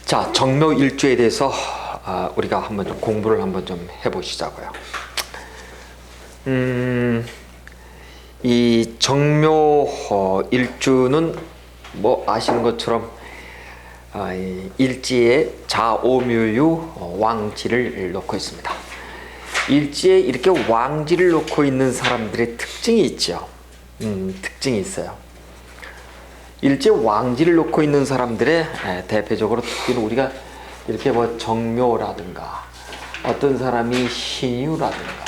자, 정묘일주에 대해서 우리가 한번 좀 공부를 한번 좀 해보시자고요. 이 정묘일주는 뭐 아시는 것처럼 이 일지에 자오묘유 왕지를 놓고 있습니다. 일지에 이렇게 왕지를 놓고 있는 사람들의 특징이 있죠. 특징이 있어요. 일지에 왕지를 놓고 있는 사람들의 대표적으로 특징은 우리가 이렇게 뭐 정묘라든가 어떤 사람이 신유라든가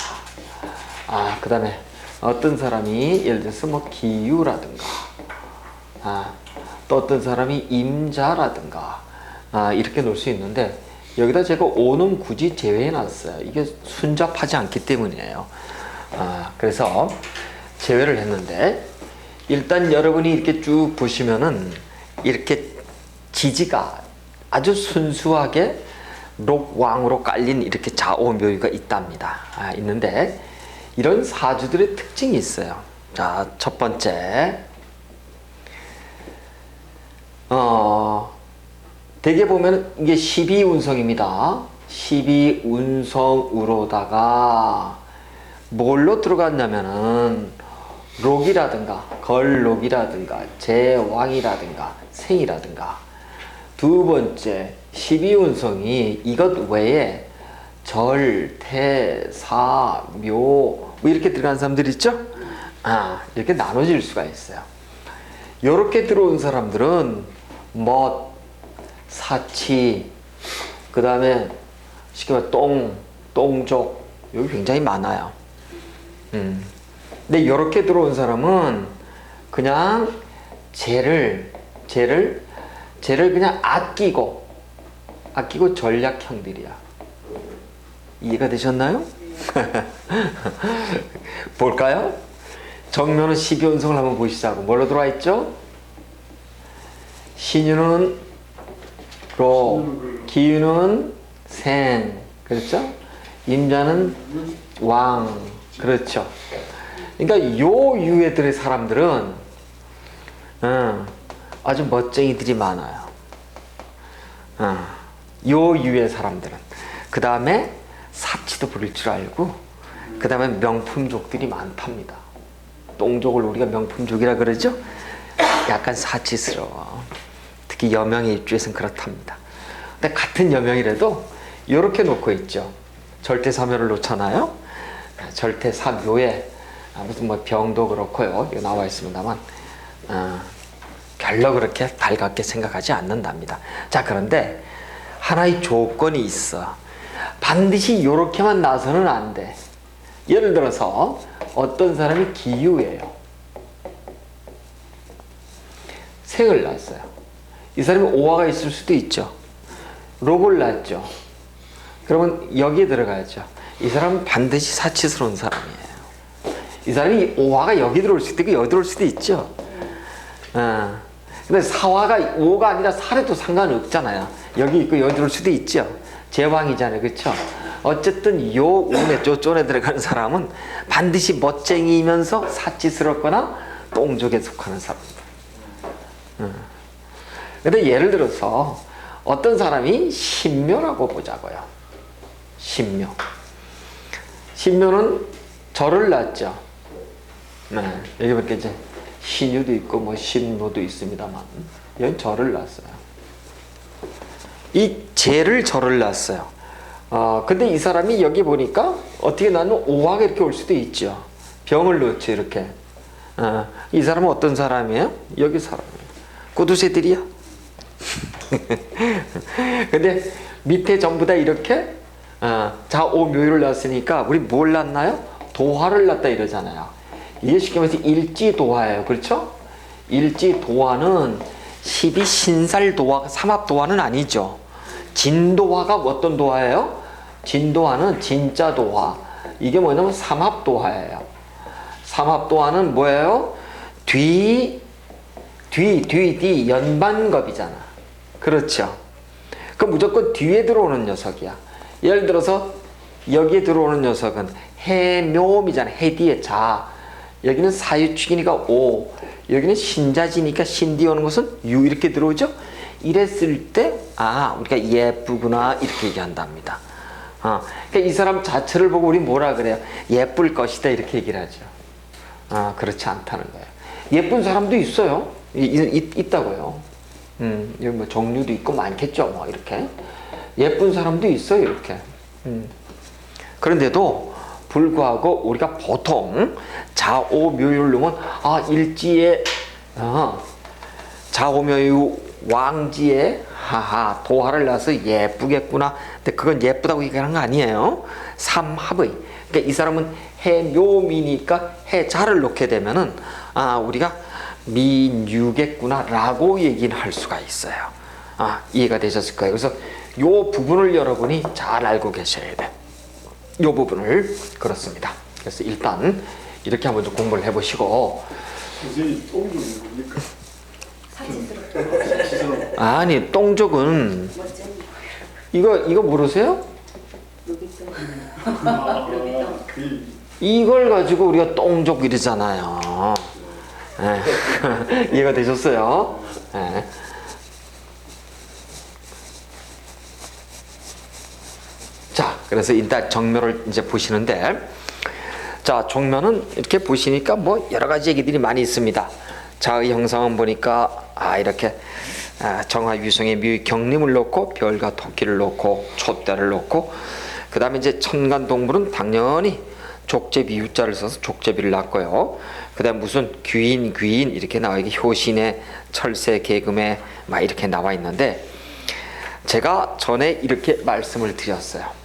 그 다음에 어떤 사람이 예를 들어서 뭐 기유라든가 또 어떤 사람이 임자라든가 이렇게 놓을 수 있는데 여기다 제가 오는 굳이 제외해 놨어요. 이게 순잡하지 않기 때문이에요. 그래서 제외를 했는데 일단 여러분이 이렇게 쭉 보시면은 이렇게 지지가 아주 순수하게 록왕으로 깔린 이렇게 자오묘유가 있답니다. 있는데 이런 사주들의 특징이 있어요. 자, 첫 번째 대개 보면 이게 12운성입니다. 12운성으로다가 뭘로 들어갔냐면은 록이라든가 걸록이라든가 제왕이라든가 생이라든가 두 번째 12운성이 이것 외에 절, 태, 사, 묘 뭐 이렇게 들어간 사람들 있죠? 이렇게 나눠질 수가 있어요. 이렇게 들어온 사람들은 멋, 사치, 그 다음에 쉽게 말해 똥족 여기 굉장히 많아요. 근데 이렇게 들어온 사람은 그냥 쟤를 그냥 아끼고 전략형들이야. 이해가 되셨나요? 볼까요? 정묘는 12운성을 한번 보시자고. 뭘로 들어와 있죠? 신유는 록, 기유는 생, 그렇죠? 임자는 왕, 그렇죠? 그러니까 요 유애들의 사람들은 아주 멋쟁이들이 많아요. 요 유의 사람들은 그 다음에 사치도 부릴 줄 알고 그 다음에 명품족들이 많답니다. 똥족을 우리가 명품족이라 그러죠? 약간 사치스러워. 특히 여명의 입주에서는 그렇답니다. 근데 같은 여명이라도 이렇게 놓고 있죠. 절대사묘를 놓잖아요. 절대사묘에 무슨 뭐 병도 그렇고요. 이거 나와 있습니다만 별로 그렇게 달갑게 생각하지 않는답니다. 자, 그런데 하나의 조건이 있어. 반드시 이렇게만 나서는 안 돼. 예를 들어서 어떤 사람이 기유예요. 생을 낳았어요. 이 사람이 오화가 있을 수도 있죠. 록을 낳았죠. 그러면 여기에 들어가야죠. 이 사람은 반드시 사치스러운 사람이에요. 이 사람이 오화가 여기 들어올 수도 있고 여기 들어올 수도 있죠. 근데 사화가 오가 아니라 살에도 상관이 없잖아요. 여기 있고 여기 들어올 수도 있죠. 제왕이잖아요. 그렇죠? 어쨌든 요 운에 쪼쫀에 들어가는 사람은 반드시 멋쟁이면서 사치스럽거나 똥족에 속하는 사람입니다. 근데 예를 들어서 어떤 사람이 신묘라고 보자고요. 신묘는 절을 낳았죠. 여기 보니까 이제 신유도 있고 뭐 신묘도 있습니다만 여기 절을 낳았어요. 이 재를 절을 낳았어요. 근데 이 사람이 여기 보니까 어떻게 나는 오화가 이렇게 올 수도 있죠. 병을 넣죠 이렇게. 이 사람은 어떤 사람이에요? 여기 사람이에요. 구두쇠들이야. 근데 밑에 전부 다 이렇게 자오묘유를 낳았으니까 우리 뭘 낳나요? 도화를 낳았다 이러잖아요. 이게 쉽게 말해서 일지도화예요. 그렇죠? 일지도화는 12신살도화, 삼합도화는 아니죠. 진도화가 어떤 도화예요? 진도화는 진짜도화. 이게 뭐냐면 삼합도화예요. 삼합도화는 뭐예요? 뒤 연반겁이잖아. 그렇죠? 그 무조건 뒤에 들어오는 녀석이야. 예를 들어서 여기에 들어오는 녀석은 해묘미잖아. 해 뒤에 자. 여기는 사유축이니까 오. 여기는 신자지니까 신 뒤에 오는 것은 유 이렇게 들어오죠? 이랬을 때 우리가 예쁘구나 이렇게 얘기한답니다. 그러니까 이 사람 자체를 보고 우리 뭐라 그래요? 예쁠 것이다 이렇게 얘기를 하죠. 그렇지 않다는 거예요. 예쁜 사람도 있어요. 있다고요. 여기 뭐 종류도 있고 많겠죠. 뭐 이렇게 예쁜 사람도 있어요. 이렇게. 그런데도 불구하고 우리가 보통 자오묘유를 넣으면 일지에 자오묘유 왕지에 도화를 낳아서 예쁘겠구나. 근데 그건 예쁘다고 얘기하는 거 아니에요. 삼합의. 그러니까 이 사람은 해묘미니까 해자를 놓게 되면은 우리가 미유겠구나라고 얘기는 할 수가 있어요. 이해가 되셨을 거예요. 그래서 요 부분을 여러분이 잘 알고 계셔야 돼. 요 부분을 그렇습니다. 그래서 일단 이렇게 한번 좀 공부를 해보시고. 선생님 똥족이 뭡니까? 아니 똥족은 이거 모르세요? 이걸 가지고 우리가 똥족 이러잖아요. 이해가 되셨어요? 자, 그래서 일단 정면을 이제 보시는데, 자, 정면은 이렇게 보시니까 뭐 여러 가지 얘기들이 많이 있습니다. 자의 형상은 보니까 이렇게 정화유성의 묘의 경림을 놓고 별과 토끼를 놓고 촛대를 놓고, 그 다음에 이제 천간동물은 당연히 족제비 유자를 써서 족제비를 낳고요. 그 다음 무슨 귀인 이렇게 나와, 이게 효신의 철새 계금에 막 이렇게 나와 있는데, 제가 전에 이렇게 말씀을 드렸어요.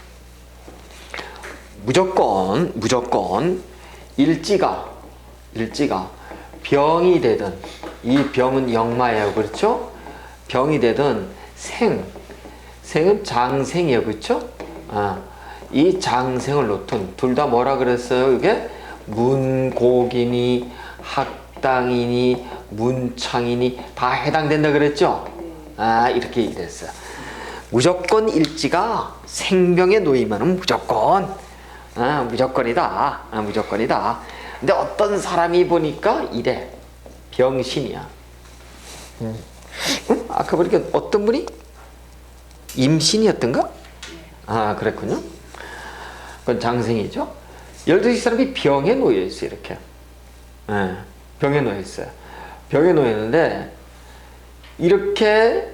무조건 일지가 병이 되든, 이 병은 역마예요. 그렇죠? 병이 되든 생은 장생이에요. 그렇죠? 이 장생을 놓든 둘 다 뭐라 그랬어요? 이게 문곡이니 학당이니 문창이니 다 해당된다 그랬죠? 이렇게 얘기했어요. 무조건 일지가 생병에 놓이면은 무조건이다. 근데 어떤 사람이 보니까 이래 병신이야. 아까 보니까 어떤 분이 임신이었던가? 그랬군요. 그건 장생이죠. 12시 사람이 병에 놓여있어요. 이렇게. 병에 놓여있어요. 병에 놓였는데 이렇게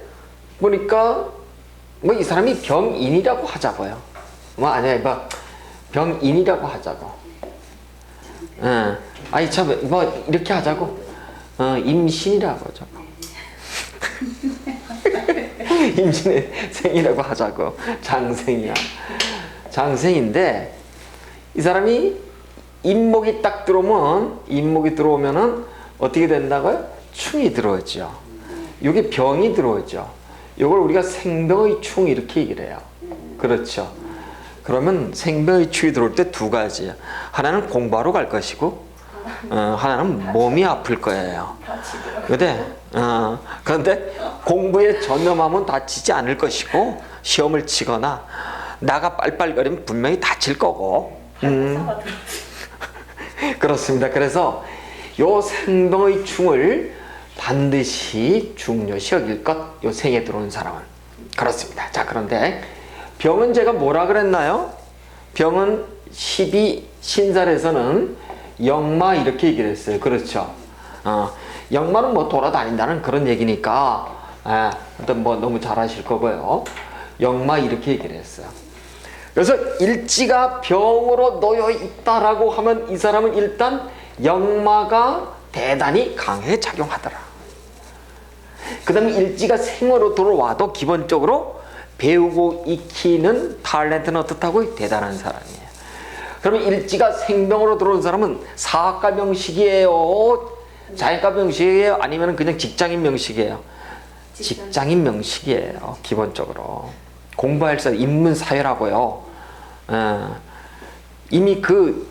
보니까 뭐 이 사람이 병인이라고 하자고요. 병인이라고 하자고. 뭐 이렇게 하자고. 임신이라고 하자고. 임신의 생이라고 하자고. 장생이야. 장생인데 이 사람이 인목이 딱 들어오면은 어떻게 된다고요? 충이 들어오죠. 이게 병이 들어오죠. 이걸 우리가 생병의 충 이렇게 얘기를 해요. 그렇죠. 그러면 생병의 충이 들어올 때 두 가지예요. 하나는 공부하러 갈 것이고, 하나는 몸이 아플 거예요. 그런데 공부에 전념하면 다치지 않을 것이고, 시험을 치거나 나가 빨빨거리면 분명히 다칠 거고. 그렇습니다. 그래서 요 생병의 충을 반드시 중요시 여길 것, 요 생에 들어오는 사람은. 그렇습니다. 자, 그런데 병은 제가 뭐라 그랬나요? 병은 12신살에서는 역마 이렇게 얘기를 했어요. 그렇죠. 역마는 뭐 돌아다닌다는 그런 얘기니까, 뭐 너무 잘 아실 거고요. 역마 이렇게 얘기를 했어요. 그래서 일지가 병으로 놓여 있다라고 하면 이 사람은 일단 역마가 대단히 강하게 작용하더라. 그 다음에 일지가 생으로 들어와도 기본적으로 배우고 익히는 탤런트는 어떻다고? 대단한 사람이에요. 그러면 일지가 생병으로 들어온 사람은 사학과 명식이에요? 자연과 명식이에요? 아니면 그냥 직장인 명식이에요? 직장인 명식이에요. 기본적으로. 공부할 때 인문사회라고요. 이미 그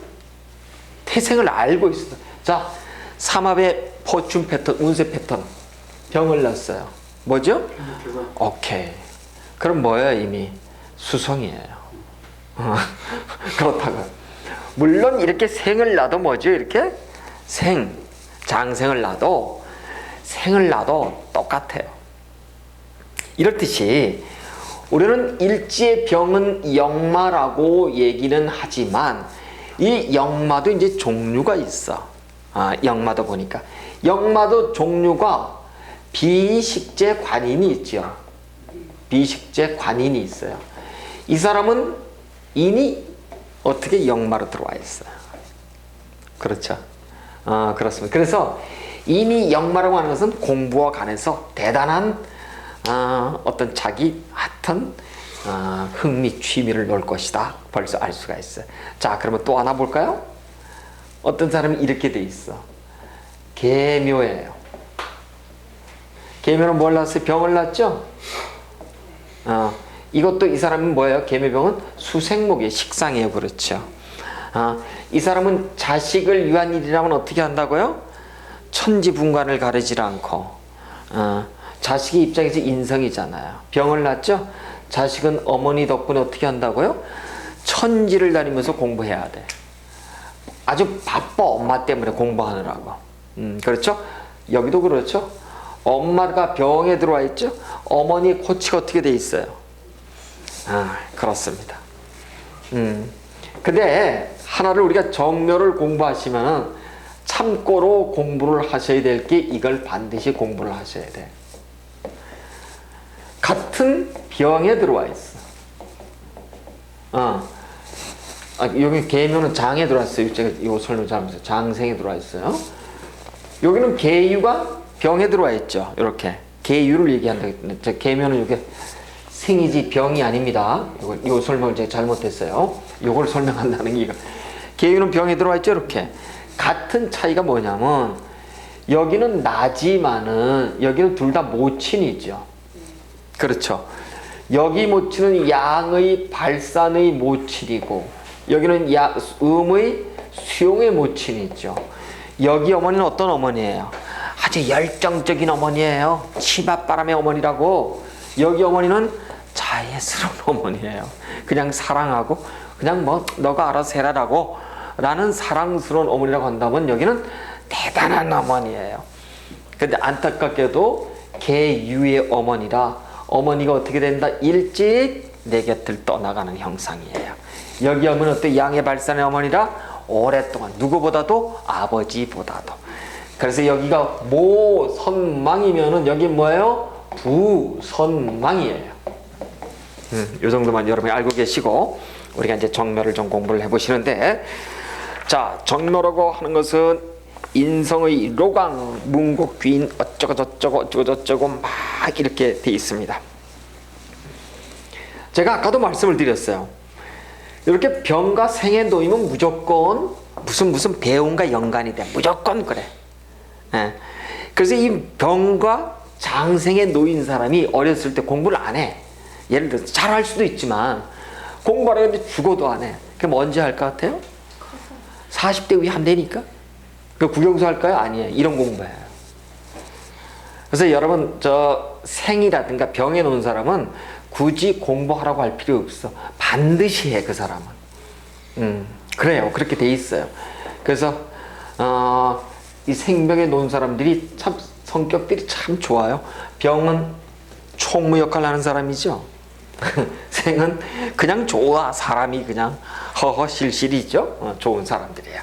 태생을 알고 있어요. 자, 삼합의 포춘 패턴, 운세 패턴. 병을 낳았어요. 뭐죠? 오케이. 그럼 뭐예요? 이미 수성이에요. 그렇다고. 물론 이렇게 생을 낳아도 뭐죠? 이렇게 장생을 낳아도 생을 낳아도 똑같아요. 이렇듯이 우리는 일지의 병은 역마라고 얘기는 하지만 이 역마도 이제 종류가 있어. 역마도 보니까 역마도 종류가 비식재 관인이 있죠. 비식재 관인이 있어요. 이 사람은 인이 어떻게 역마로 들어와 있어요. 그렇죠. 그렇습니다. 그래서 인이 역마라고 하는 것은 공부와 관해서 대단한 어떤 자기 하여튼 흥미, 취미를 놓을 것이다. 벌써 알 수가 있어요. 자, 그러면 또 하나 볼까요? 어떤 사람이 이렇게 돼 있어. 계묘예요. 계묘는 뭘 낳았어요? 병을 낳았죠? 이것도 이 사람은 뭐예요? 계묘병은 수생목이에요. 식상이에요. 그렇죠. 이 사람은 자식을 위한 일이라면 어떻게 한다고요? 천지분간을 가리지 않고 자식의 입장에서 인성이잖아요. 병을 낳았죠? 자식은 어머니 덕분에 어떻게 한다고요? 천지를 다니면서 공부해야 돼. 아주 바빠. 엄마 때문에 공부하느라고. 그렇죠? 여기도 그렇죠? 엄마가 병에 들어와 있죠? 어머니 코치가 어떻게 돼 있어요? 그렇습니다. 근데 하나를 우리가 정묘를 공부하시면은 참고로 공부를 하셔야 될 게 이걸 반드시 공부를 하셔야 돼. 같은 병에 들어와 있어. 여기 계묘는 장에 들어왔어요. 제가 이거 설명 잘하면서 장생에 들어와 있어요. 여기는 계유가 병에 들어와 있죠. 이렇게 계유를 얘기한다. 계묘는 이게 생이지 병이 아닙니다. 이거 설명을 제가 잘못했어요. 이걸 설명한다는 게 이거. 계유는 병에 들어와 있죠. 이렇게 같은 차이가 뭐냐면 여기는 나지만은 여기는 둘 다 모친이죠. 그렇죠. 여기 모친은 양의 발산의 모친이고 여기는 음의 수용의 모친이죠. 여기 어머니는 어떤 어머니예요? 아주 열정적인 어머니예요. 치맛바람의 어머니라고. 여기 어머니는 자애스러운 어머니예요. 그냥 사랑하고 그냥 뭐 너가 알아서 해라라고 라는 사랑스러운 어머니라고 한다면 여기는 대단한 어머니예요. 근데 안타깝게도 계유의 어머니라 어머니가 어떻게 된다? 일찍 내 곁을 떠나가는 형상이에요. 여기 어머니는 어때? 양의 발산의 어머니라 오랫동안 누구보다도 아버지보다도. 그래서 여기가 모선망이면은 여기 뭐예요? 부선망이에요. 이 정도만 여러분이 알고 계시고 우리가 이제 정묘를 좀 공부를 해보시는데, 자, 정묘라고 하는 것은 인성의 로강, 문곡, 귀인 어쩌고 저쩌고 막 이렇게 돼 있습니다. 제가 아까도 말씀을 드렸어요. 이렇게 병과 생에 놓이면 무조건 무슨 배움과 연관이 돼. 무조건 그래. 그래서 이 병과 장생에 놓인 사람이 어렸을 때 공부를 안 해. 예를 들어서 잘할 수도 있지만 공부하라 했는데 죽어도 안 해. 그럼 언제 할 것 같아요? 40대 후에 한다니까? 그 국영수 할까요? 아니에요. 이런 공부해요. 그래서 여러분 저 생이라든가 병에 놓은 사람은 굳이 공부하라고 할 필요 없어. 반드시 해. 그 사람은. 그래요. 그렇게 돼 있어요. 그래서 이 생병에 놓은 사람들이 참 성격들이 참 좋아요. 병은 총무 역할을 하는 사람이죠. 생은 그냥 좋아. 사람이 그냥 허허실실이죠. 좋은 사람들이에요.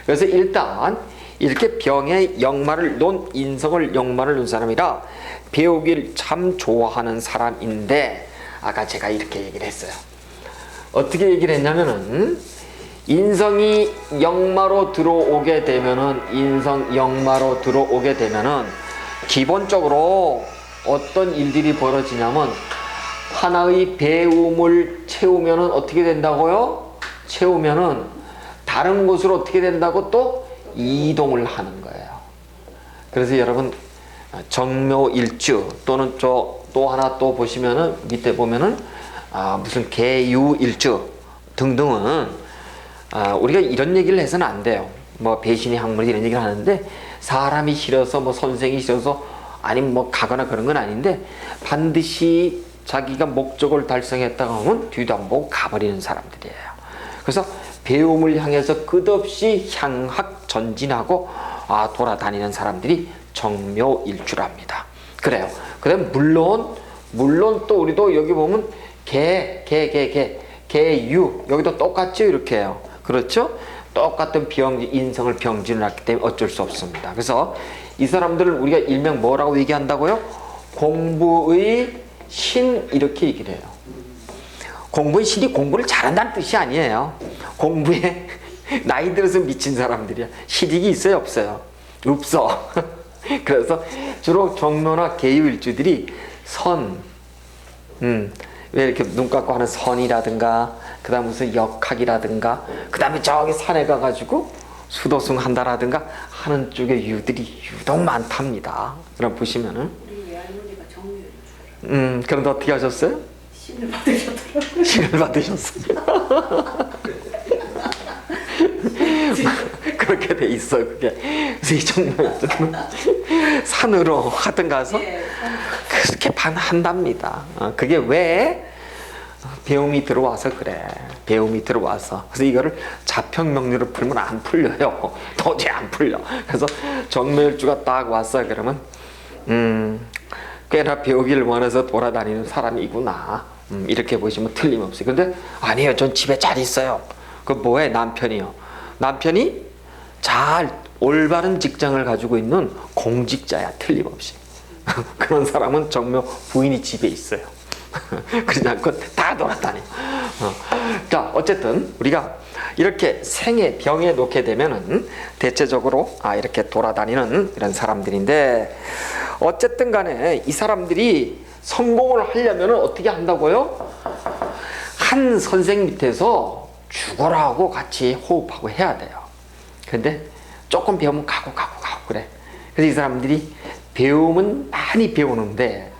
그래서 일단 이렇게 병에 역마를 놓은, 인성을 역마를 놓은 사람이라 배우기를 참 좋아하는 사람인데, 아까 제가 이렇게 얘기를 했어요. 어떻게 얘기를 했냐면은 인성이 역마로 들어오게 되면은 기본적으로 어떤 일들이 벌어지냐면 하나의 배움을 채우면은 어떻게 된다고요? 채우면은 다른 곳으로 어떻게 된다고? 또 이동을 하는 거예요. 그래서 여러분 정묘일주 또는 또 하나 또 보시면은 밑에 보면은 무슨 계유일주 등등은 우리가 이런 얘기를 해서는 안 돼요. 뭐 배신의 학문 이런 얘기를 하는데 사람이 싫어서 뭐 선생이 싫어서 아니면 뭐 가거나 그런 건 아닌데 반드시 자기가 목적을 달성했다고 하면 뒤도 안 보고 가버리는 사람들이에요. 그래서 배움을 향해서 끝없이 향학 전진하고 돌아다니는 사람들이 정묘일주랍니다. 그래요. 그다음 물론 물론 또 우리도 여기 보면 개유 여기도 똑같죠 이렇게 해요. 그렇죠? 똑같은 인성을 병진을 했기 때문에 어쩔 수 없습니다. 그래서 이 사람들을 우리가 일명 뭐라고 얘기한다고요? 공부의 신 이렇게 얘기를 해요. 공부의 신이 공부를 잘한다는 뜻이 아니에요. 공부에 나이 들어서 미친 사람들이야. 실익이 있어요 없어요? 없어. 그래서 주로 정묘나 계유일주들이 왜 이렇게 눈 감고 하는 선이라든가 그 다음 무슨 역학이라든가 그 다음에 저기 산에 가가지고 수도승 한다라든가 하는 쪽의 유들이 유독 많답니다. 그럼 보시면은 우리 외할머니가 정유일. 그런데 어떻게 하셨어요? 신을 받으셨더라고요. 신을 받으셨어요. 그렇게 돼 있어 그게. 그래서 이 정도는 산으로 하든 가서 그렇게 반한답니다. 그게 왜 배움이 들어와서 그래. 배움이 들어와서. 그래서 이거를 자평명리로 풀면 안 풀려요. 도저히 안 풀려. 그래서 정묘일주가 딱 왔어 그러면 꽤나 배우기를 원해서 돌아다니는 사람이구나. 이렇게 보시면 틀림없어요. 근데 아니에요. 전 집에 잘 있어요. 그 뭐해? 남편이요. 남편이 잘 올바른 직장을 가지고 있는 공직자야. 틀림없이. 그런 사람은 정묘 부인이 집에 있어요. 그러지 않고 다 돌아다녀. 자, 어쨌든 우리가 이렇게 생에 병에 놓게 되면은 대체적으로 이렇게 돌아다니는 이런 사람들인데, 어쨌든 간에 이 사람들이 성공을 하려면 어떻게 한다고요? 한 선생 밑에서 죽어라고 같이 호흡하고 해야 돼요. 근데 조금 배우면 가고 그래. 그래서 이 사람들이 배움은 많이 배우는데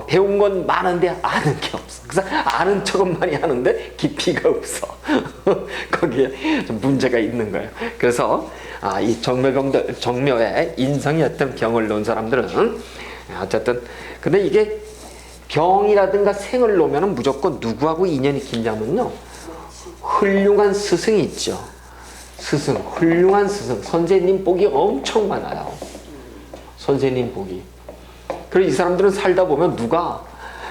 배운 건 많은데 아는 게 없어. 그래서 아는 척은 많이 하는데 깊이가 없어. 거기에 좀 문제가 있는 거예요. 그래서 이 정묘에 인성이 어떤 병을 놓은 사람들은 어쨌든 근데 이게 병이라든가 생을 놓으면 무조건 누구하고 인연이 긴냐면요, 훌륭한 스승이 있죠. 스승, 훌륭한 스승, 선생님 복이 엄청 많아요. 선생님 복이. 그래서 이 사람들은 살다 보면 누가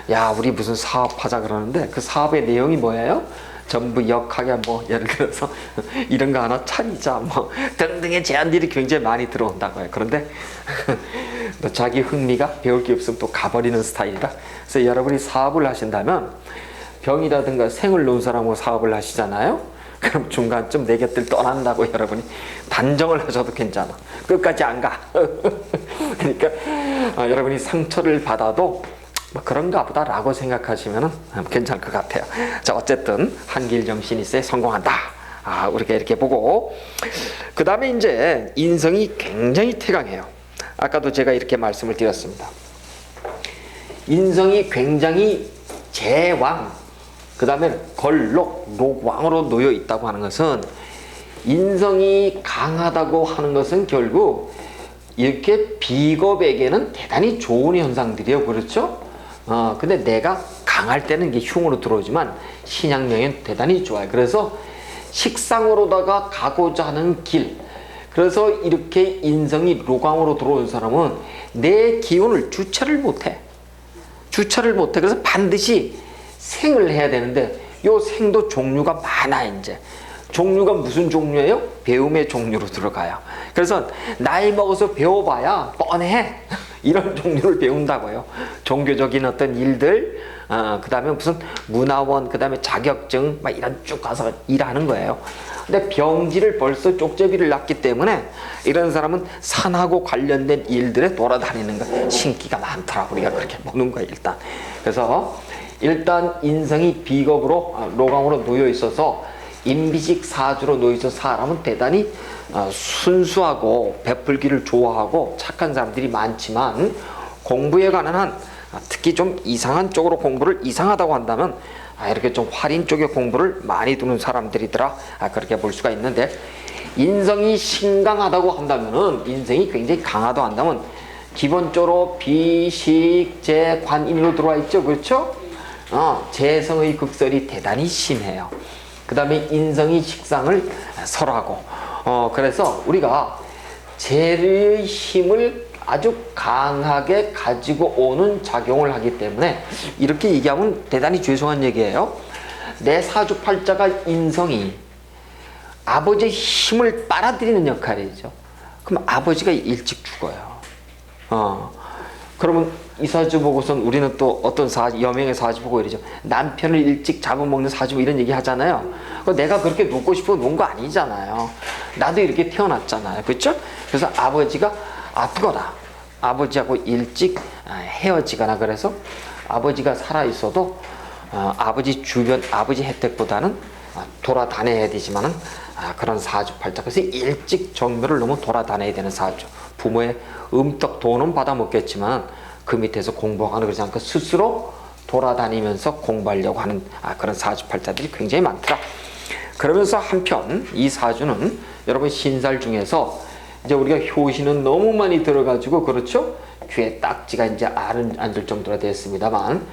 야 우리 무슨 사업하자 그러는데 그 사업의 내용이 뭐예요? 전부 역학에 뭐 예를 들어서 이런 거 하나 차리자 뭐 등등의 제안들이 굉장히 많이 들어온다고 해요. 그런데 또 자기 흥미가 배울 게 없으면 또 가버리는 스타일이다. 그래서 여러분이 사업을 하신다면 병이라든가 생을 놓은 사람하고 사업을 하시잖아요. 그럼 중간쯤 내 곁을 떠난다고 여러분이 단정을 하셔도 괜찮아. 끝까지 안 가. 그러니까 여러분이 상처를 받아도 뭐 그런가 보다 라고 생각하시면 괜찮을 것 같아요. 자, 어쨌든 한길정신이 있어야 성공한다. 우리가 이렇게 보고, 그 다음에 이제 인성이 굉장히 태강해요. 아까도 제가 이렇게 말씀을 드렸습니다. 인성이 굉장히 제왕, 그 다음에 걸록, 녹왕으로 놓여 있다고 하는 것은, 인성이 강하다고 하는 것은 결국 이렇게 비겁에게는 대단히 좋은 현상들이에요. 그렇죠? 근데 내가 강할 때는 이게 흉으로 들어오지만 신약명엔 대단히 좋아요. 그래서 식상으로다가 가고자 하는 길, 그래서 이렇게 인성이 로강으로 들어온 사람은 내 기운을 주체를 못해. 그래서 반드시 생을 해야 되는데 요 생도 종류가 많아. 이제 종류가 무슨 종류예요? 배움의 종류로 들어가요. 그래서 나이 먹어서 배워봐야 뻔해. 이런 종류를 배운다고요. 종교적인 어떤 일들, 그 다음에 무슨 문화원, 그 다음에 자격증, 막 이런 쭉 가서 일하는 거예요. 근데 병지를 벌써 쪽제비를 났기 때문에 이런 사람은 산하고 관련된 일들에 돌아다니는 거, 신기가 많더라고. 우리가 그렇게 보는 거예요, 일단. 그래서 일단 인성이 비겁으로, 로강으로 놓여 있어서 임비식 사주로 놓여 있어서 사람은 대단히 순수하고 베풀기를 좋아하고 착한 사람들이 많지만, 공부에 관한 한 특히 좀 이상한 쪽으로 공부를 이상하다고 한다면 이렇게 좀 활인 쪽의 공부를 많이 두는 사람들이더라. 그렇게 볼 수가 있는데, 인성이 신강하다고 한다면은, 인성이 굉장히 강하다고 한다면 기본적으로 비식 재관인으로 들어와 있죠. 그렇죠? 재성의 극설이 대단히 심해요. 그 다음에 인성이 식상을 설하고, 그래서 우리가 재의 힘을 아주 강하게 가지고 오는 작용을 하기 때문에 이렇게 얘기하면 대단히 죄송한 얘기예요. 내 사주팔자가 인성이 아버지의 힘을 빨아들이는 역할이죠. 그럼 아버지가 일찍 죽어요. 그러면 이 사주 보고선 우리는 또 어떤 여명의 사주 보고 이러죠. 남편을 일찍 잡아먹는 사주 이런 얘기 하잖아요. 내가 그렇게 놓고 싶어 놓은 거 아니잖아요. 나도 이렇게 태어났잖아요. 그렇죠? 그래서 아버지가 아프거나 아버지하고 일찍 헤어지거나 그래서 아버지가 살아있어도 아버지 주변 아버지 혜택보다는 돌아다녀야 되지만은 그런 사주팔자. 그래서 일찍 정묘를 너무 돌아다녀야 되는 사주. 부모의 음떡 돈은 받아먹겠지만 그 밑에서 공부하거나 그러지 않고 스스로 돌아다니면서 공부하려고 하는 그런 사주팔자들이 굉장히 많더라. 그러면서 한편 이 사주는 여러분 신살 중에서 이제 우리가 효신은 너무 많이 들어가지고 그렇죠? 귀에 딱지가 이제 앉을 정도로 됐습니다만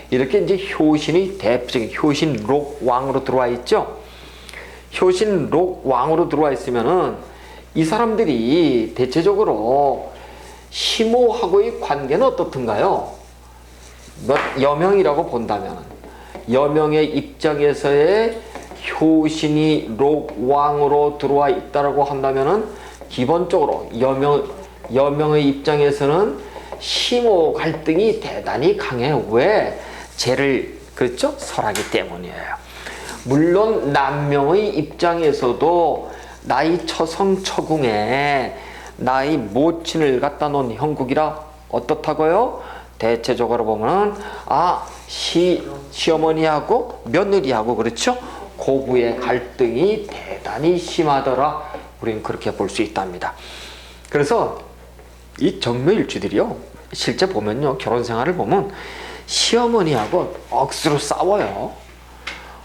이렇게 이제 효신이 대표적인 효신 록왕으로 들어와 있죠. 효신 록왕으로 들어와 있으면은 이 사람들이 대체적으로 시모하고의 관계는 어떻든가요? 여명이라고 본다면 여명의 입장에서의 효신이 록왕으로 들어와 있다라고 한다면은 기본적으로 여명의 입장에서는 시모 갈등이 대단히 강해. 왜? 죄를 그렇죠? 설하기 때문이에요. 물론 남명의 입장에서도 나의 처성처궁에 나의 모친을 갖다 놓은 형국이라 어떻다고요? 대체적으로 보면 시어머니하고 며느리하고 그렇죠? 고부의 갈등이 대단히 심하더라. 우리는 그렇게 볼 수 있답니다. 그래서 이 정묘일주들이요 실제 보면요 결혼 생활을 보면 시어머니하고 억수로 싸워요.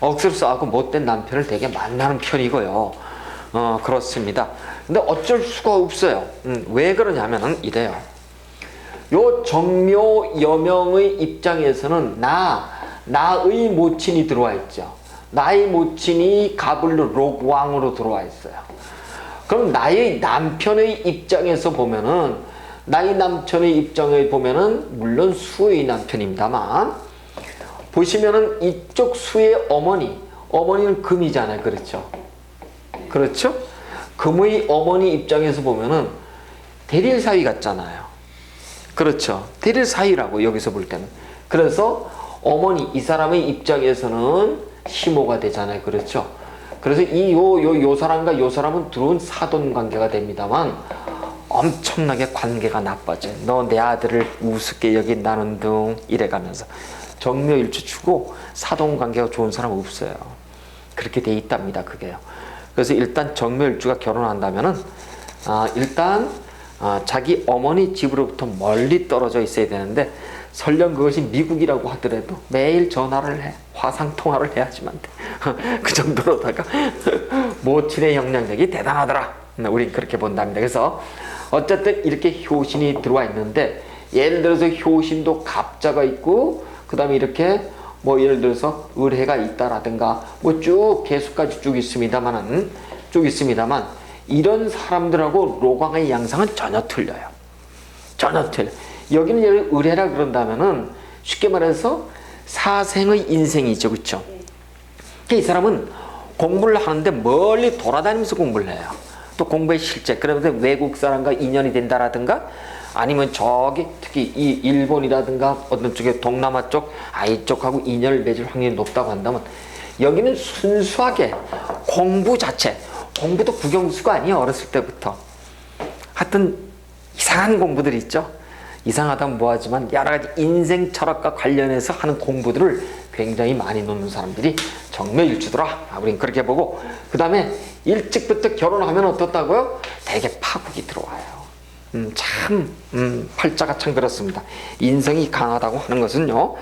억수로 싸우고 못된 남편을 되게 만나는 편이고요. 그렇습니다. 근데 어쩔 수가 없어요. 왜 그러냐면은 이래요. 요 정묘 여명의 입장에서는 나의 모친이 들어와 있죠. 나의 모친이 가불로 록왕으로 들어와 있어요. 그럼 나의 남편의 입장에서 보면은 나의 남편의 입장에 보면은 물론 수의 남편입니다만 보시면은 이쪽 수의 어머니는 금이잖아요. 그렇죠? 그렇죠? 금의 어머니 입장에서 보면은 대릴 사위 같잖아요. 그렇죠? 대릴 사위라고 여기서 볼 때는. 그래서 어머니 이 사람의 입장에서는 시모가 되잖아요. 그렇죠? 그래서 요 사람과 요 사람은 들어온 사돈 관계가 됩니다만 엄청나게 관계가 나빠져요. 너 내 아들을 우습게 여긴다는 등 이래가면서 정묘일주 주고 사돈 관계가 좋은 사람 없어요. 그렇게 돼 있답니다. 그게요. 그래서 일단 정묘일주가 결혼한다면은 일단 자기 어머니 집으로부터 멀리 떨어져 있어야 되는데 설령 그것이 미국이라고 하더라도 매일 전화를 해. 화상통화를 해야지만 돼. 그 정도로다가 모친의 영향력이 대단하더라. 우린 그렇게 본답니다. 그래서 어쨌든 이렇게 효신이 들어와 있는데 예를 들어서 효신도 갑자가 있고 그 다음에 이렇게 뭐 예를 들어서 을해가 있다라든가 뭐 쭉 개수까지 쭉 있습니다만 이런 사람들하고 로광의 양상은 전혀 틀려요. 전혀 틀려. 여기는 을해라 그런다면은 쉽게 말해서 사생의 인생이죠. 그렇죠? 이 사람은 공부를 하는데 멀리 돌아다니면서 공부를 해요. 또 공부의 실제 그러면서 외국 사람과 인연이 된다라든가 아니면 저기 특히 이 일본이라든가 어떤 쪽에 동남아 쪽 이쪽하고 인연을 맺을 확률이 높다고 한다면 여기는 순수하게 공부 자체 공부도 국영수가 아니에요. 어렸을 때부터 하여튼 이상한 공부들 있죠. 이상하다면 뭐하지만 여러 가지 인생 철학과 관련해서 하는 공부들을 굉장히 많이 놓는 사람들이 정묘일주더라. 우린 그렇게 보고 그 다음에 일찍부터 결혼하면 어떻다고요? 되게 파국이 들어와요. 팔자가 참 그렇습니다. 인성이 강하다고 하는 것은요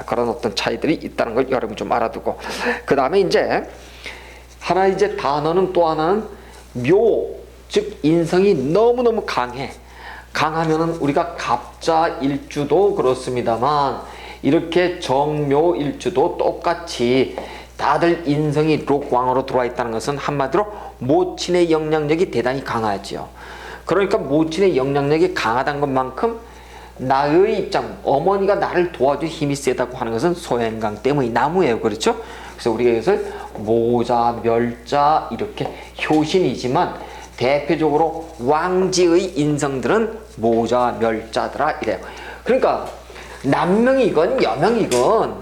그런 어떤 차이들이 있다는 걸 여러분 좀 알아두고 그 다음에 이제 하나 이제 단어는 또 하나는 묘, 즉 인성이 너무너무 강해. 강하면은 우리가 갑자일주도 그렇습니다만 이렇게 정묘일주도 똑같이 다들 인성이 록왕으로 들어와 있다는 것은 한마디로 모친의 영향력이 대단히 강하죠. 그러니까 모친의 영향력이 강하다는 것만큼 나의 입장, 어머니가 나를 도와줄 힘이 세다고 하는 것은 소양강 때문에 나무예요. 그렇죠? 그래서 우리가 이것을 모자, 멸자 이렇게 효신이지만 대표적으로 왕지의 인성들은 모자, 멸자더라 이래요. 그러니까 남명이건 여명이건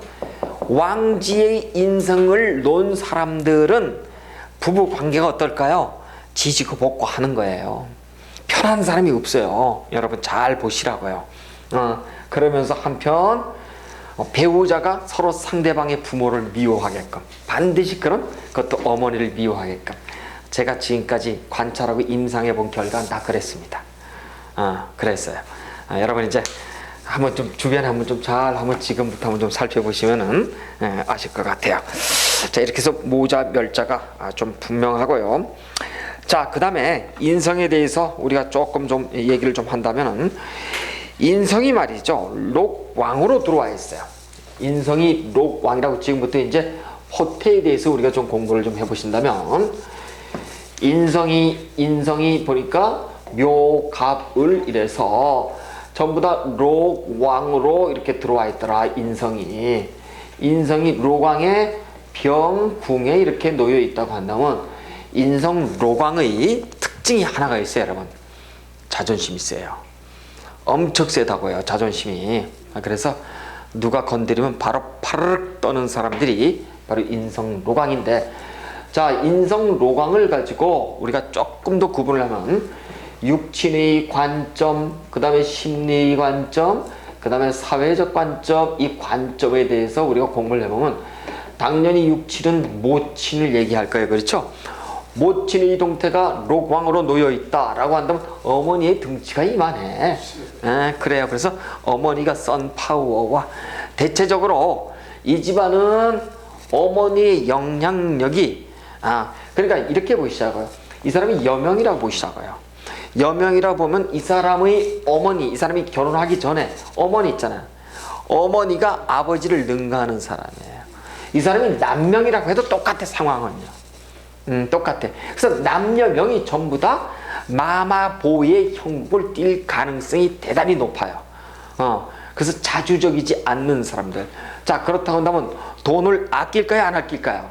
왕지의 인성을 놓은 사람들은 부부 관계가 어떨까요? 지지고 볶고 하는 거예요. 편한 사람이 없어요. 여러분 잘 보시라고요. 그러면서 한편 배우자가 서로 상대방의 부모를 미워하게끔, 반드시 그것도 어머니를 미워하게끔, 제가 지금까지 관찰하고 임상해 본 결과 다 그랬습니다. 그랬어요. 여러분 이제 한번 좀 주변에 한번 좀 잘 한번 지금부터 한번 좀 살펴보시면은 아실 것 같아요. 자, 이렇게 해서 모자 멸자가 좀 분명하고요. 자, 그 다음에 인성에 대해서 우리가 조금 좀 얘기를 좀 한다면은, 인성이 말이죠, 록왕으로 들어와 있어요. 인성이 록왕이라고 지금부터 이제 호태에 대해서 우리가 좀 공부를 좀 해보신다면, 인성이 보니까 묘갑을 이래서 전부 다 록왕으로 이렇게 들어와 있더라. 인성이 록왕의 병궁에 이렇게 놓여 있다고 한다면, 인성 록왕의 특징이 하나가 있어요. 여러분, 자존심이 세요. 엄청 세다고요, 자존심이. 그래서 누가 건드리면 바로 파르륵 떠는 사람들이 바로 인성 록왕인데, 자, 인성 록왕을 가지고 우리가 조금 더 구분을 하면 육친의 관점, 그 다음에 심리의 관점, 그 다음에 사회적 관점, 이 관점에 대해서 우리가 공부를 해보면 당연히 육친은 모친을 얘기할 거예요. 그렇죠? 모친의 동태가 록왕으로 놓여있다 라고 한다면 어머니의 등치가 이만해. 그래요. 그래서 어머니가 선파워와 대체적으로 이 집안은 어머니의 영향력이, 그러니까 이렇게 보시자고요. 이 사람이 여명이라고 보시자고요. 여명이라 보면 이 사람의 어머니, 이 사람이 결혼하기 전에 어머니 있잖아요. 어머니가 아버지를 능가하는 사람이에요. 이 사람이 남명이라고 해도 똑같아, 상황은요. 똑같아. 그래서 남녀명이 전부 다 마마보의 형국을 띌 가능성이 대단히 높아요. 그래서 자주적이지 않는 사람들. 자, 그렇다고 한다면 돈을 아낄까요, 안 아낄까요?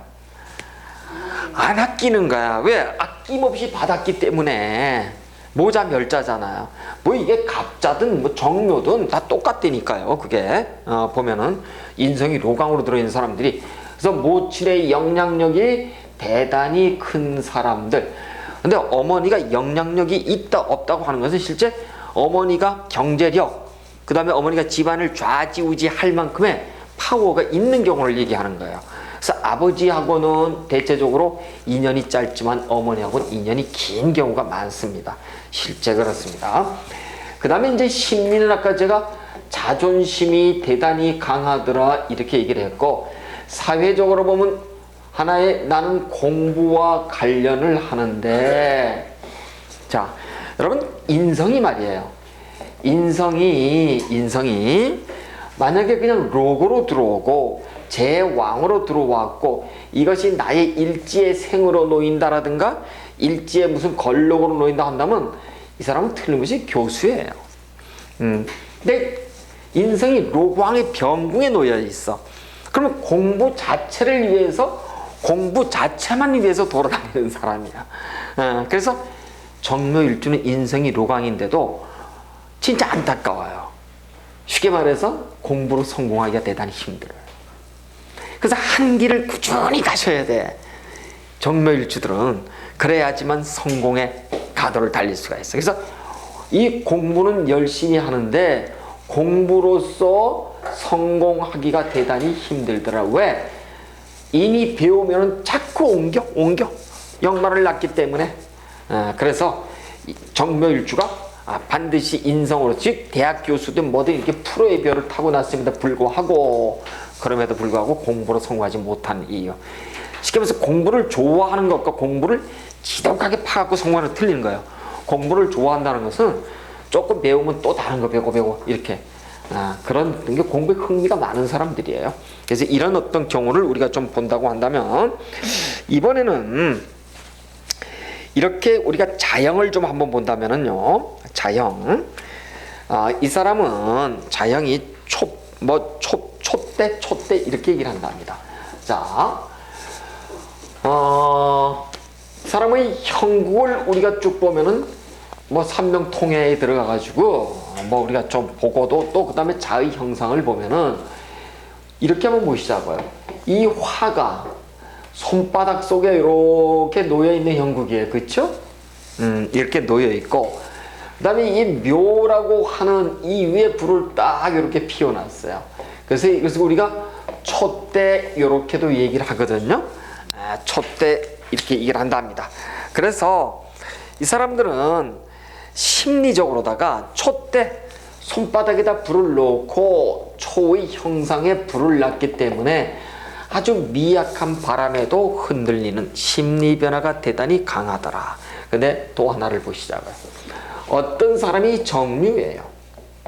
안 아끼는 거야. 왜? 아낌없이 받았기 때문에. 모자 멸자잖아요. 뭐 이게 갑자든 뭐 정묘든 다 똑같다니까요. 그게 보면은 인성이 록왕으로 들어있는 사람들이, 그래서 모친의 영향력이 대단히 큰 사람들. 근데 어머니가 영향력이 있다 없다고 하는 것은 실제 어머니가 경제력, 그 다음에 어머니가 집안을 좌지우지할 만큼의 파워가 있는 경우를 얘기하는 거예요. 그래서 아버지하고는 대체적으로 인연이 짧지만 어머니하고는 인연이 긴 경우가 많습니다. 실제 그렇습니다. 그 다음에 이제 심리는 아까 제가 자존심이 대단히 강하더라 이렇게 얘기를 했고, 사회적으로 보면 하나의 나는 공부와 관련을 하는데, 자, 여러분 인성이 말이에요. 인성이 만약에 그냥 록으로 들어오고 제왕으로 들어왔고 이것이 나의 일지의 생으로 놓인다라든가 일지의 무슨 걸록으로 놓인다 한다면 이 사람은 틀림없이 교수예요. 근데 인성이 록왕의 병궁에 놓여 있어. 그러면 공부 자체를 위해서, 공부 자체만 위해서 돌아다니는 사람이야. 그래서 정묘일주는 인성이 록왕인데도 진짜 안타까워요. 쉽게 말해서 공부로 성공하기가 대단히 힘들어요. 그래서 한 길을 꾸준히 가셔야 돼. 정묘일주들은 그래야지만 성공의 가도를 달릴 수가 있어. 그래서 이 공부는 열심히 하는데 공부로서 성공하기가 대단히 힘들더라. 왜? 이미 배우면 자꾸 옮겨 역마를 낳기 때문에. 그래서 정묘일주가 반드시 인성으로, 즉 대학 교수든 뭐든 이렇게 프로의 별을 타고났음에도 불구하고, 그럼에도 불구하고 공부로 성공하지 못한 이유. 쉽게 말해서 공부를 좋아하는 것과 공부를 지독하게 파갖고 성공하는 건 틀린 거예요. 공부를 좋아한다는 것은 조금 배우면 또 다른 거 배우고 이렇게 그런 게 공부에 흥미가 많은 사람들이에요. 그래서 이런 어떤 경우를 우리가 좀 본다고 한다면, 이번에는 이렇게 우리가 자형을 좀 한번 본다면은요. 자형. 이 사람은 자형이 촛대 이렇게 얘기를 한답니다. 자, 사람의 형국을 우리가 쭉 보면은 뭐 삼명통해에 들어가가지고 뭐 우리가 좀 보고도 또 그 다음에 자의 형상을 보면은 이렇게 한번 보시자고요. 이 화가 손바닥 속에 이렇게 놓여 있는 형국이에요, 그렇죠? 이렇게 놓여 있고, 그다음에 이 묘라고 하는 이 위에 불을 딱 이렇게 피워놨어요. 그래서 우리가 촛대 이렇게도 얘기를 하거든요. 촛대 이렇게 얘기를 한답니다. 그래서 이 사람들은 심리적으로다가 촛대 손바닥에다 불을 놓고 초의 형상에 불을 놨기 때문에 아주 미약한 바람에도 흔들리는 심리 변화가 대단히 강하더라. 근데 또 하나를 보시자고요. 어떤 사람이 정류예요.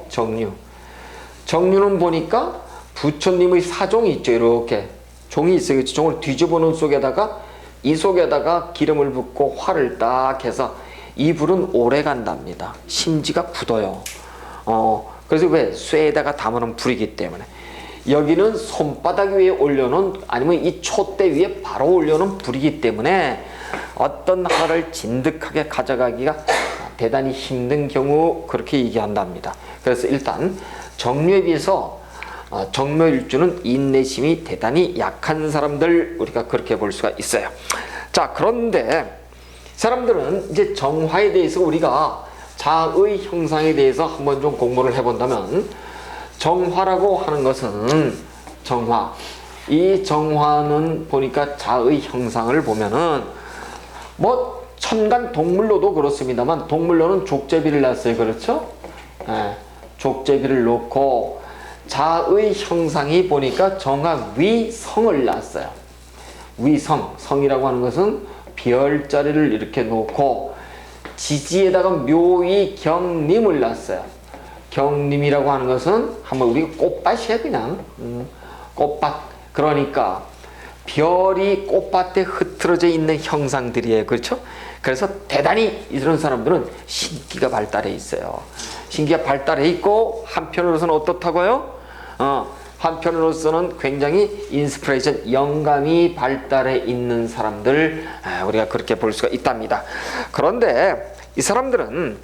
정류는 보니까 부처님의 사종이 있죠. 이렇게 종이 있어요. 종을 뒤집어 놓은 속에다가 이 속에다가 기름을 붓고 활을 딱 해서 이 불은 오래 간답니다. 심지가 굳어요. 그래서 왜? 쇠에다가 담아놓은 불이기 때문에. 여기는 손바닥 위에 올려놓은, 아니면 이 촛대 위에 바로 올려놓은 불이기 때문에 어떤 하나를 진득하게 가져가기가 대단히 힘든 경우 그렇게 얘기한답니다. 그래서 일단 정류에 비해서 정묘일주는 인내심이 대단히 약한 사람들, 우리가 그렇게 볼 수가 있어요. 자, 그런데 사람들은 이제 정화에 대해서 우리가 자의 형상에 대해서 한번 좀 공부를 해본다면, 정화라고 하는 것은 정화. 이 정화는 보니까 자의 형상을 보면은 뭐 천간 동물로도 그렇습니다만, 동물로는 족제비를 놨어요. 그렇죠? 족제비를 놓고 자의 형상이 보니까 정화 위성을 놨어요. 위성, 성이라고 하는 것은 별자리를 이렇게 놓고 지지에다가 묘의 경림을 놨어요. 경림이라고 하는 것은 한번 우리 꽃밭이에요, 그냥. 꽃밭. 그러니까 별이 꽃밭에 흩어져 있는 형상들이에요. 그렇죠? 그래서 대단히 이런 사람들은 신기가 발달해 있어요. 신기가 발달해 있고, 한편으로서는 어떻다고요? 한편으로서는 굉장히 인스피레이션, 영감이 발달해 있는 사람들, 우리가 그렇게 볼 수가 있답니다. 그런데 이 사람들은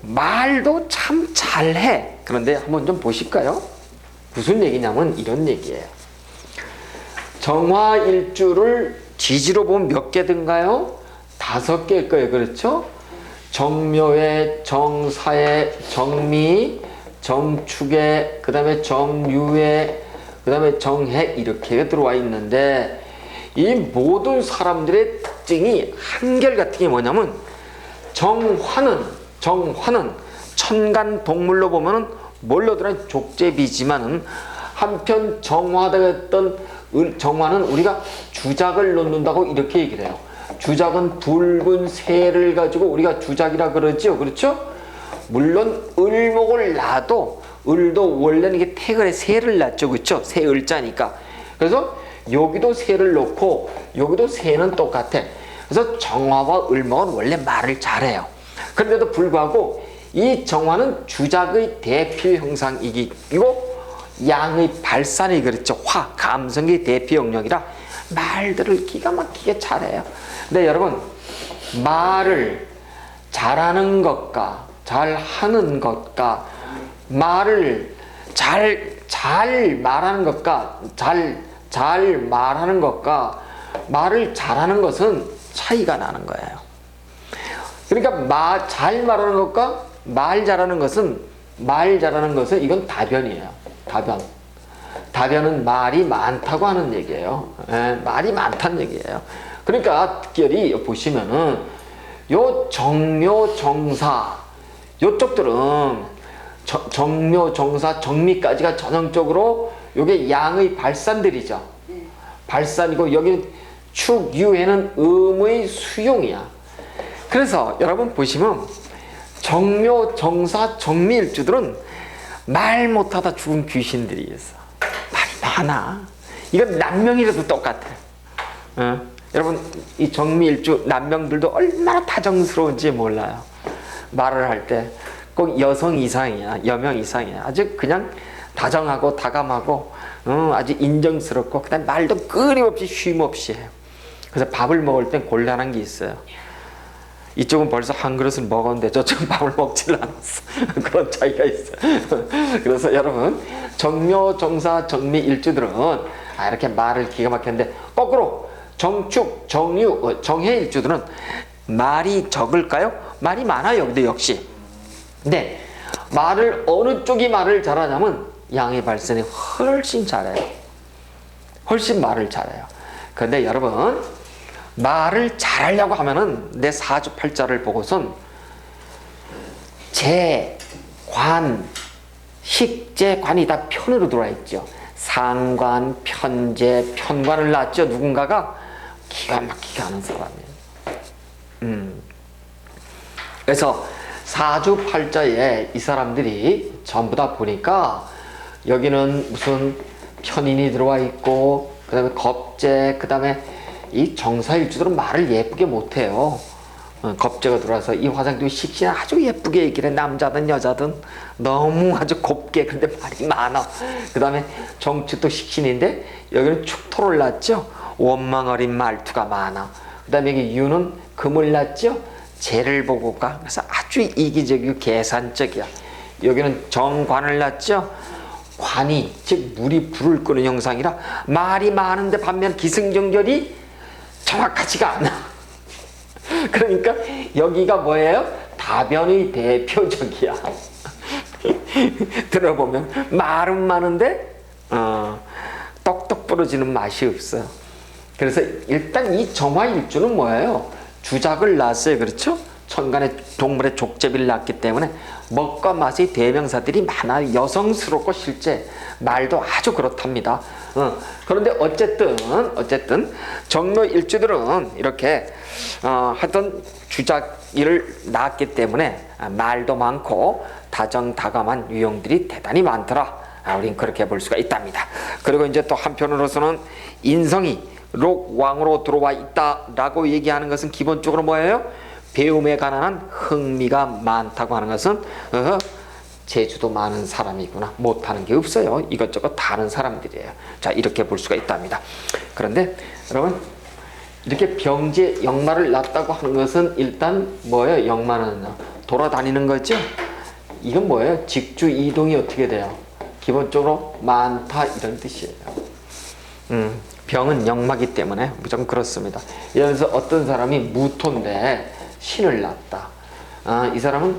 말도 참 잘해. 그런데 한번 좀 보실까요? 무슨 얘기냐면 이런 얘기예요. 정화일주를 지지로 보면 몇 개든가요? 5개일 거예요. 그렇죠? 정묘에, 정사에, 정미, 정축에, 그 다음에 정유에, 그 다음에 정해, 이렇게 들어와 있는데, 이 모든 사람들의 특징이 한결같은 게 뭐냐면, 정화는 천간 동물로 보면은 뭘로 들어간 족제비지만은, 한편 정화되었던 정화는 우리가 주작을 놓는다고 이렇게 얘기를 해요. 주작은 붉은 새를 가지고 우리가 주작이라 그러죠. 그렇죠? 물론 을목을 놔도, 을도 원래는 이게 태글에 새를 놨죠. 그렇죠? 새 을자니까. 그래서 여기도 새를 놓고 여기도 새는 똑같아. 그래서 정화와 을목은 원래 말을 잘해요. 그런데도 불구하고 이 정화는 주작의 대표 형상이고 양의 발산이 그렇죠. 감성의 대표 영역이라 말들을 기가 막히게 잘해요. 근데 여러분, 말을 잘하는 것과 잘하는 것과 말을 잘 말하는 것과 잘 말하는 것과 말을 잘하는 것은 차이가 나는 거예요. 그러니까 잘 말하는 것과 말 잘하는 것은 이건 다변이에요. 다변은 말이 많다고 하는 얘기예요. 말이 많다는 얘기예요. 그러니까 특별히 보시면은 요 정묘, 정사 요쪽들은 정묘, 정사, 정미까지가 전형적으로 요게 양의 발산들이죠. 발산이고 여기는 축, 유해는 음의 수용이야. 그래서 여러분 보시면 정묘, 정사, 정미일주들은 말 못하다 죽은 귀신들이 있어. 말이 많아. 이건 남명이라도 똑같아. 여러분 이 정미일주 남명들도 얼마나 다정스러운지 몰라요. 말을 할 때 꼭 여성 이상이야, 여명 이상이야. 아주 그냥 다정하고 다감하고 아주 인정스럽고 그다음 말도 끊임없이 쉼 없이 해요. 그래서 밥을 먹을 땐 곤란한 게 있어요. 이쪽은 벌써 한 그릇을 먹었는데 저쪽은 밥을 먹질 않았어. 그런 차이가 있어요. 그래서 여러분 정묘, 정사, 정미 일주들은 이렇게 말을 기가 막혔는데 거꾸로 정축, 정유, 정해 일주들은 말이 적을까요? 말이 많아요. 근데 역시 근데 말을 어느 쪽이 말을 잘하냐면 양의 발선이 훨씬 잘해요. 훨씬 말을 잘해요. 그런데 여러분 말을 잘하려고 하면은 내 사주팔자를 보고선 재, 관, 식재, 관이 다 편으로 들어와 있죠. 상관, 편재, 편관을 낳았죠. 누군가가 기가 막히게 하는 사람이에요. 그래서 사주팔자에 이 사람들이 전부 다 보니까 여기는 무슨 편인이 들어와 있고 그 다음에 겁재, 그 다음에 이 정사일주들은 말을 예쁘게 못해요. 겁재가 들어와서 이 화장도 식신이 아주 예쁘게 얘기를 해. 남자든 여자든 너무 아주 곱게. 근데 말이 많아. 그 다음에 정축도 식신인데 여기는 축토를 낳죠. 원망 어린 말투가 많아. 그 다음에 여기 유는 금을 낳죠. 재를 보고 가. 그래서 아주 이기적이고 계산적이야. 여기는 정관을 낳죠. 관이 즉 물이 불을 끄는 형상이라 말이 많은데 반면 기승전결이 정확하지가 않아. 그러니까 여기가 뭐예요? 다변의 대표적이야. 들어보면 말은 많은데 떡떡 부러지는 맛이 없어요. 그래서 일단 이 정화일주는 뭐예요? 주작을 낳았어요. 그렇죠? 천간에 동물의 족제비를 낳았기 때문에 먹과 맛의 대명사들이 많아요. 여성스럽고 실제 말도 아주 그렇답니다. 그런데 어쨌든 정묘일주들은 이렇게 하여튼 주작일을 낳았기 때문에 말도 많고 다정다감한 유형들이 대단히 많더라. 우린 그렇게 볼 수가 있답니다. 그리고 이제 또 한편으로서는 인성이 록왕으로 들어와 있다라고 얘기하는 것은 기본적으로 뭐예요? 배움에 관한 흥미가 많다고 하는 것은 재주도 많은 사람이구나. 못하는 게 없어요. 이것저것 다 아는 사람들이에요. 자, 이렇게 볼 수가 있답니다. 그런데 여러분 이렇게 병재 역마를 낳았다고 하는 것은 일단 뭐예요? 역마는 돌아다니는 거죠. 이건 뭐예요? 직주 이동이 어떻게 돼요? 기본적으로 많다 이런 뜻이에요. 병은 역마기 때문에 무조건 그렇습니다. 예를 들어서 어떤 사람이 무토인데 신을 낳았다. 이 사람은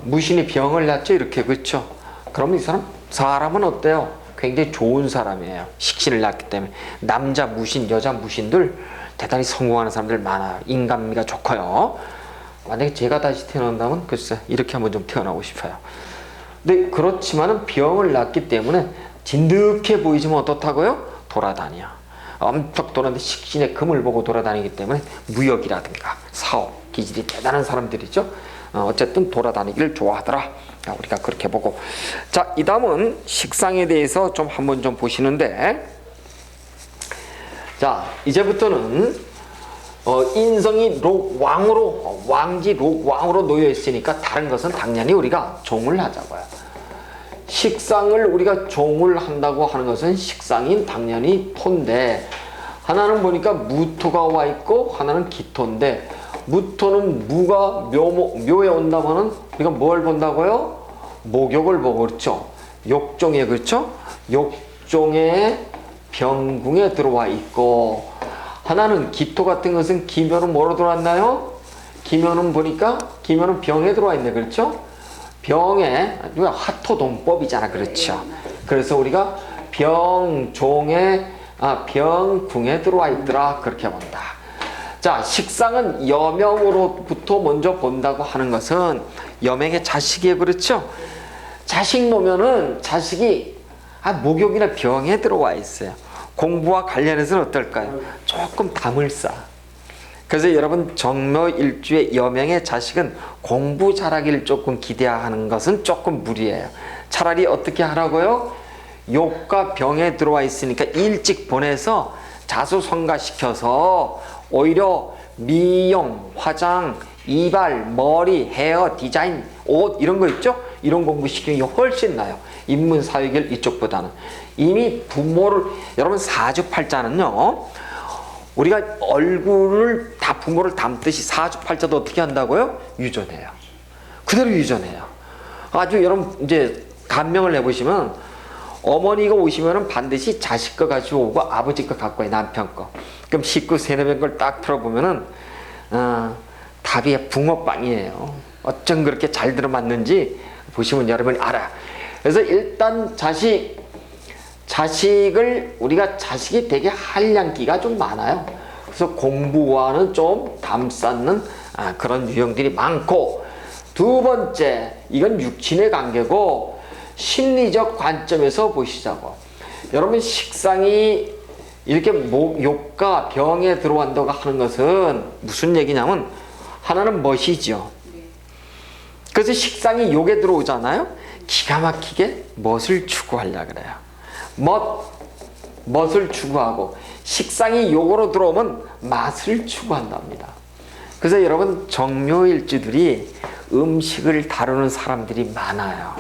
무신이 병을 낳죠. 이렇게 그렇죠. 그러면 이 사람은 어때요? 굉장히 좋은 사람이에요. 식신을 낳았기 때문에. 남자 무신, 여자 무신들 대단히 성공하는 사람들 많아요. 인간미가 좋고요. 만약에 제가 다시 태어난다면 글쎄 이렇게 한번 좀 태어나고 싶어요. 근데 그렇지만은 병을 낳았기 때문에 진득해 보이지만 어떻다고요? 돌아다녀. 엄청 돌아다니는데 식신의 금을 보고 돌아다니기 때문에 무역이라든가 사업, 기질이 대단한 사람들이죠. 어쨌든 돌아다니기를 좋아하더라. 우리가 그렇게 보고. 자, 이 다음은 식상에 대해서 좀 한번 좀 보시는데, 자, 이제부터는 인성이 록왕으로, 왕지 록왕으로 놓여 있으니까 다른 것은 당연히 우리가 종을 하자고요. 식상을 우리가 종을 한다고 하는 것은 식상인 당연히 토인데, 하나는 보니까 무토가 와 있고 하나는 기토인데, 무토는 무가 묘에 온다면은 우리가 뭘 본다고요? 목욕을 보고. 그렇죠? 욕종에, 그렇죠? 욕종에 병궁에 들어와 있고, 하나는 기토 같은 것은 기묘는 뭐로 들어왔나요? 기묘는 보니까 기묘는 병에 들어와 있네. 그렇죠? 병에, 화토동법이잖아. 그렇죠? 그래서 우리가 병궁에 들어와 있더라. 그렇게 본다. 자, 식상은 여명으로부터 먼저 본다고 하는 것은 여명의 자식이에요. 그렇죠? 자식 놓으면은 자식이 목욕이나 병에 들어와 있어요. 공부와 관련해서는 어떨까요? 조금 담을 쌓아. 그래서 여러분 정묘일주의 여명의 자식은 공부 잘하기를 조금 기대하는 것은 조금 무리예요. 차라리 어떻게 하라고요? 욕과 병에 들어와 있으니까 일찍 보내서 자수성가시켜서 오히려 미용, 화장, 이발, 머리, 헤어, 디자인, 옷 이런 거 있죠? 이런 공부 시키는 게 훨씬 나아요. 인문사회계열 이쪽보다는. 이미 부모를, 여러분 사주팔자는요, 우리가 얼굴을 다 부모를 닮듯이 사주팔자도 어떻게 한다고요? 유전해요. 그대로 유전해요. 아주 여러분 이제 감명을 해보시면 어머니가 오시면은 반드시 자식 거 가지고 오고 아버지 거 갖고 와요. 남편 거. 그럼 식구 세네 명 걸 딱 틀어보면은 답이 붕어빵이에요. 어쩜 그렇게 잘 들어맞는지 보시면 여러분이 알아요. 그래서 일단 자식을 우리가 자식이 되게 한량기가 좀 많아요. 그래서 공부와는 좀 담쌓는 그런 유형들이 많고, 두 번째 이건 육친의 관계고 심리적 관점에서 보시자고. 여러분 식상이 이렇게 욕과 병에 들어간다고 하는 것은 무슨 얘기냐면 하나는 멋이죠. 그래서 식상이 욕에 들어오잖아요. 기가 막히게 멋을 추구하려고 그래요. 멋을 추구하고, 식상이 욕으로 들어오면 맛을 추구한답니다. 그래서 여러분 정묘일주들이 음식을 다루는 사람들이 많아요.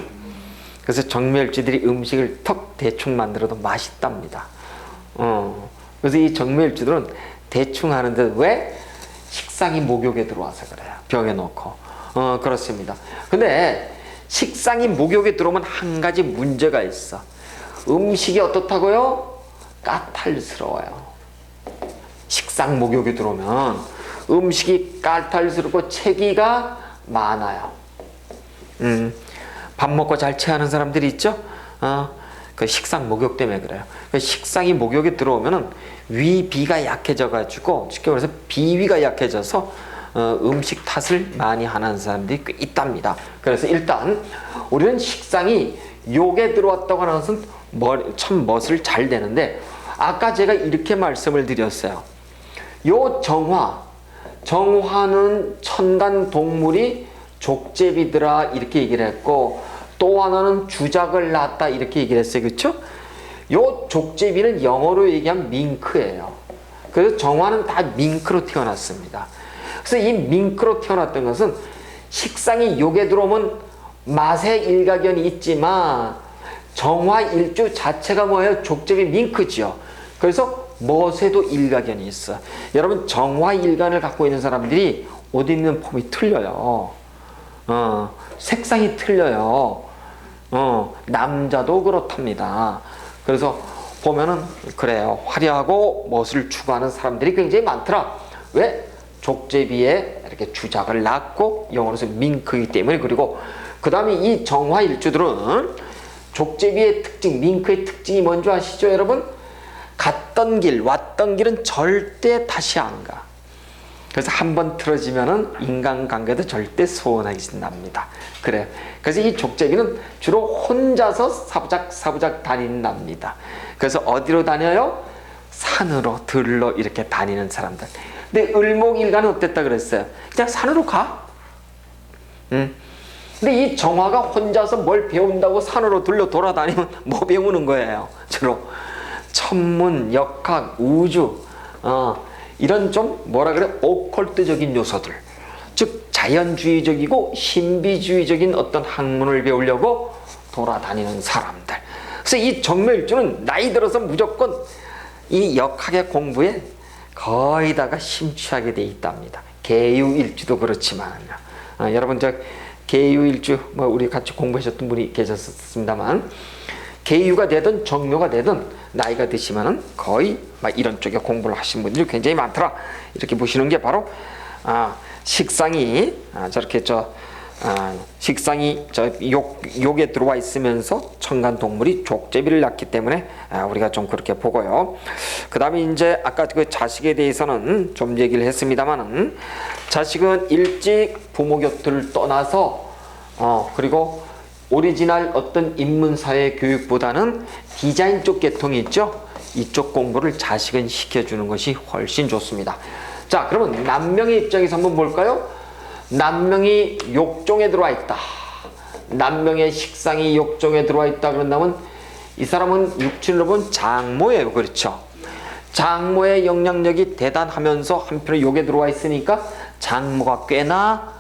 그래서 정묘일주들이 음식을 턱 대충 만들어도 맛있답니다. 그래서 이 정묘일주들은 대충 하는데 왜? 식상이 목욕에 들어와서 그래요. 병에 놓고. 그렇습니다. 근데 식상이 목욕에 들어오면 한 가지 문제가 있어. 음식이 어떻다고요? 까탈스러워요. 식상 목욕에 들어오면 음식이 까탈스럽고 체기가 많아요. 밥 먹고 잘 체하는 사람들이 있죠? 그 식상 목욕 때문에 그래요. 식상이 목욕에 들어오면은 위비가 약해져가지고, 쉽게 말해서 비위가 약해져서 음식 탓을 많이 하는 사람들이 꽤 있답니다. 그래서 일단 우리는 식상이 욕에 들어왔다고 하는 것은 참 멋을 잘 되는데, 아까 제가 이렇게 말씀을 드렸어요. 요 정화는 천간 동물이 족제비더라 이렇게 얘기를 했고, 또 하나는 주작을 낳았다 이렇게 얘기를 했어요. 그렇죠? 요 족제비는 영어로 얘기하면 밍크예요. 그래서 정화는 다 밍크로 태어났습니다. 그래서 이 밍크로 태어났던 것은 식상이 욕에 들어오면 맛에 일가견이 있지만 정화일주 자체가 뭐예요? 족제비 밍크죠. 그래서 멋에도 일가견이 있어. 여러분 정화일간을 갖고 있는 사람들이 옷 입는 폼이 틀려요. 색상이 틀려요. 남자도 그렇답니다. 그래서 보면은 그래요. 화려하고 멋을 추구하는 사람들이 굉장히 많더라. 왜? 족제비에 이렇게 주작을 낳고 영어로서 밍크이기 때문에. 그리고 그 다음에 이 정화일주들은 족제비의 특징, 밍크의 특징이 뭔지 아시죠 여러분? 갔던 길, 왔던 길은 절대 다시 안 가. 그래서 한번 틀어지면은 인간관계도 절대 소원하지 납니다. 그래요. 그래서 이 족제비는 주로 혼자서 사부작 다닌답니다. 그래서 어디로 다녀요? 산으로, 들로 이렇게 다니는 사람들. 근데 을목일간은 어땠다 그랬어요? 그냥 산으로 가. 근데 이 정화가 혼자서 뭘 배운다고 산으로 들로 돌아다니면 뭐 배우는 거예요? 주로 천문, 역학, 우주, 이런 좀 뭐라 그래? 오컬트적인 요소들, 즉 자연주의적이고 신비주의적인 어떤 학문을 배우려고 돌아다니는 사람들. 그래서 이 정묘일주는 나이 들어서 무조건 이 역학의 공부에 거의 다가 심취하게 돼 있답니다. 계유일주도 그렇지만요. 여러분 저 계유일주 뭐 우리 같이 공부하셨던 분이 계셨습니다만, 계유가 되든 정묘가 되든 나이가 드시면은 거의 막 이런 쪽에 공부를 하신 분들이 굉장히 많더라. 이렇게 보시는 게 바로 식상이 저렇게 식상이 욕에 들어와 있으면서 천간 동물이 족제비를 낳기 때문에 우리가 좀 그렇게 보고요. 그 다음에 이제 아까 그 자식에 대해서는 좀 얘기를 했습니다만은, 자식은 일찍 부모 곁을 떠나서 그리고 오리지널 어떤 인문사회 교육보다는 디자인 쪽 계통이 있죠. 이쪽 공부를 자식은 시켜주는 것이 훨씬 좋습니다. 자, 그러면 남명의 입장에서 한번 볼까요? 남명이 욕종에 들어와 있다. 남명의 식상이 욕종에 들어와 있다 그런다면 이 사람은 육친으로 보면 장모예요. 그렇죠? 장모의 영향력이 대단하면서 한편으로 욕에 들어와 있으니까 장모가 꽤나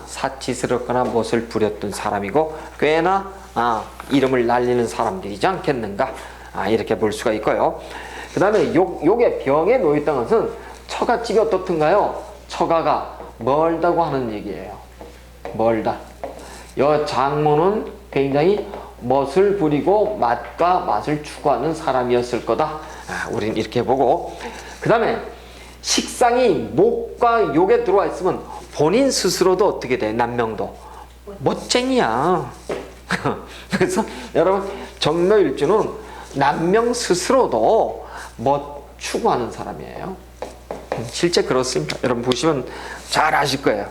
사치스럽거나 못을 부렸던 사람이고 꽤나 이름을 날리는 사람들이지 않겠는가, 이렇게 볼 수가 있고요. 그 다음에 욕의 병에 놓였다는 것은 처가집이 어떻든가요? 처가가 멀다고 하는 얘기예요. 멀다. 여 장모는 굉장히 멋을 부리고 맛과 맛을 추구하는 사람이었을 거다. 우린 이렇게 보고, 그 다음에 식상이 목과 욕에 들어와 있으면 본인 스스로도 어떻게 돼? 남명도 멋쟁이야. 그래서 여러분, 정묘일주는 남명 스스로도 멋 추구하는 사람이에요. 실제 그렇습니다. 여러분 보시면 잘 아실 거예요.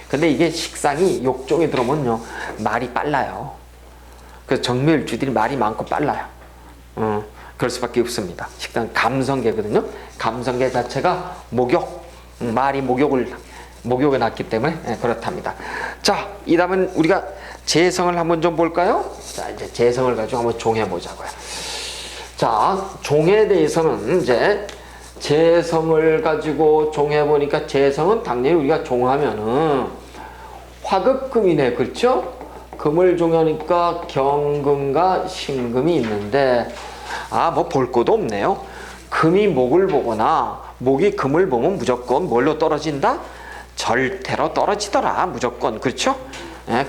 근데 이게 식상이 욕종에 들어오면요, 말이 빨라요. 그래서 정묘일주들이 말이 많고 빨라요. 그럴 수밖에 없습니다. 식상 감성계거든요. 감성계 자체가 목욕, 말이 목욕에 났기 때문에 그렇답니다. 자, 이 다음은 우리가 재성을 한번 좀 볼까요? 자, 이제 재성을 가지고 한번 종해 보자고요. 자, 종에 대해서는 이제 재성을 가지고 종해 보니까, 재성은 당연히 우리가 종하면은 화급금이네, 그렇죠? 금을 종하니까 경금과 신금이 있는데, 뭐 볼 것도 없네요. 금이 목을 보거나 목이 금을 보면 무조건 뭘로 떨어진다? 절대로 떨어지더라, 무조건. 그렇죠?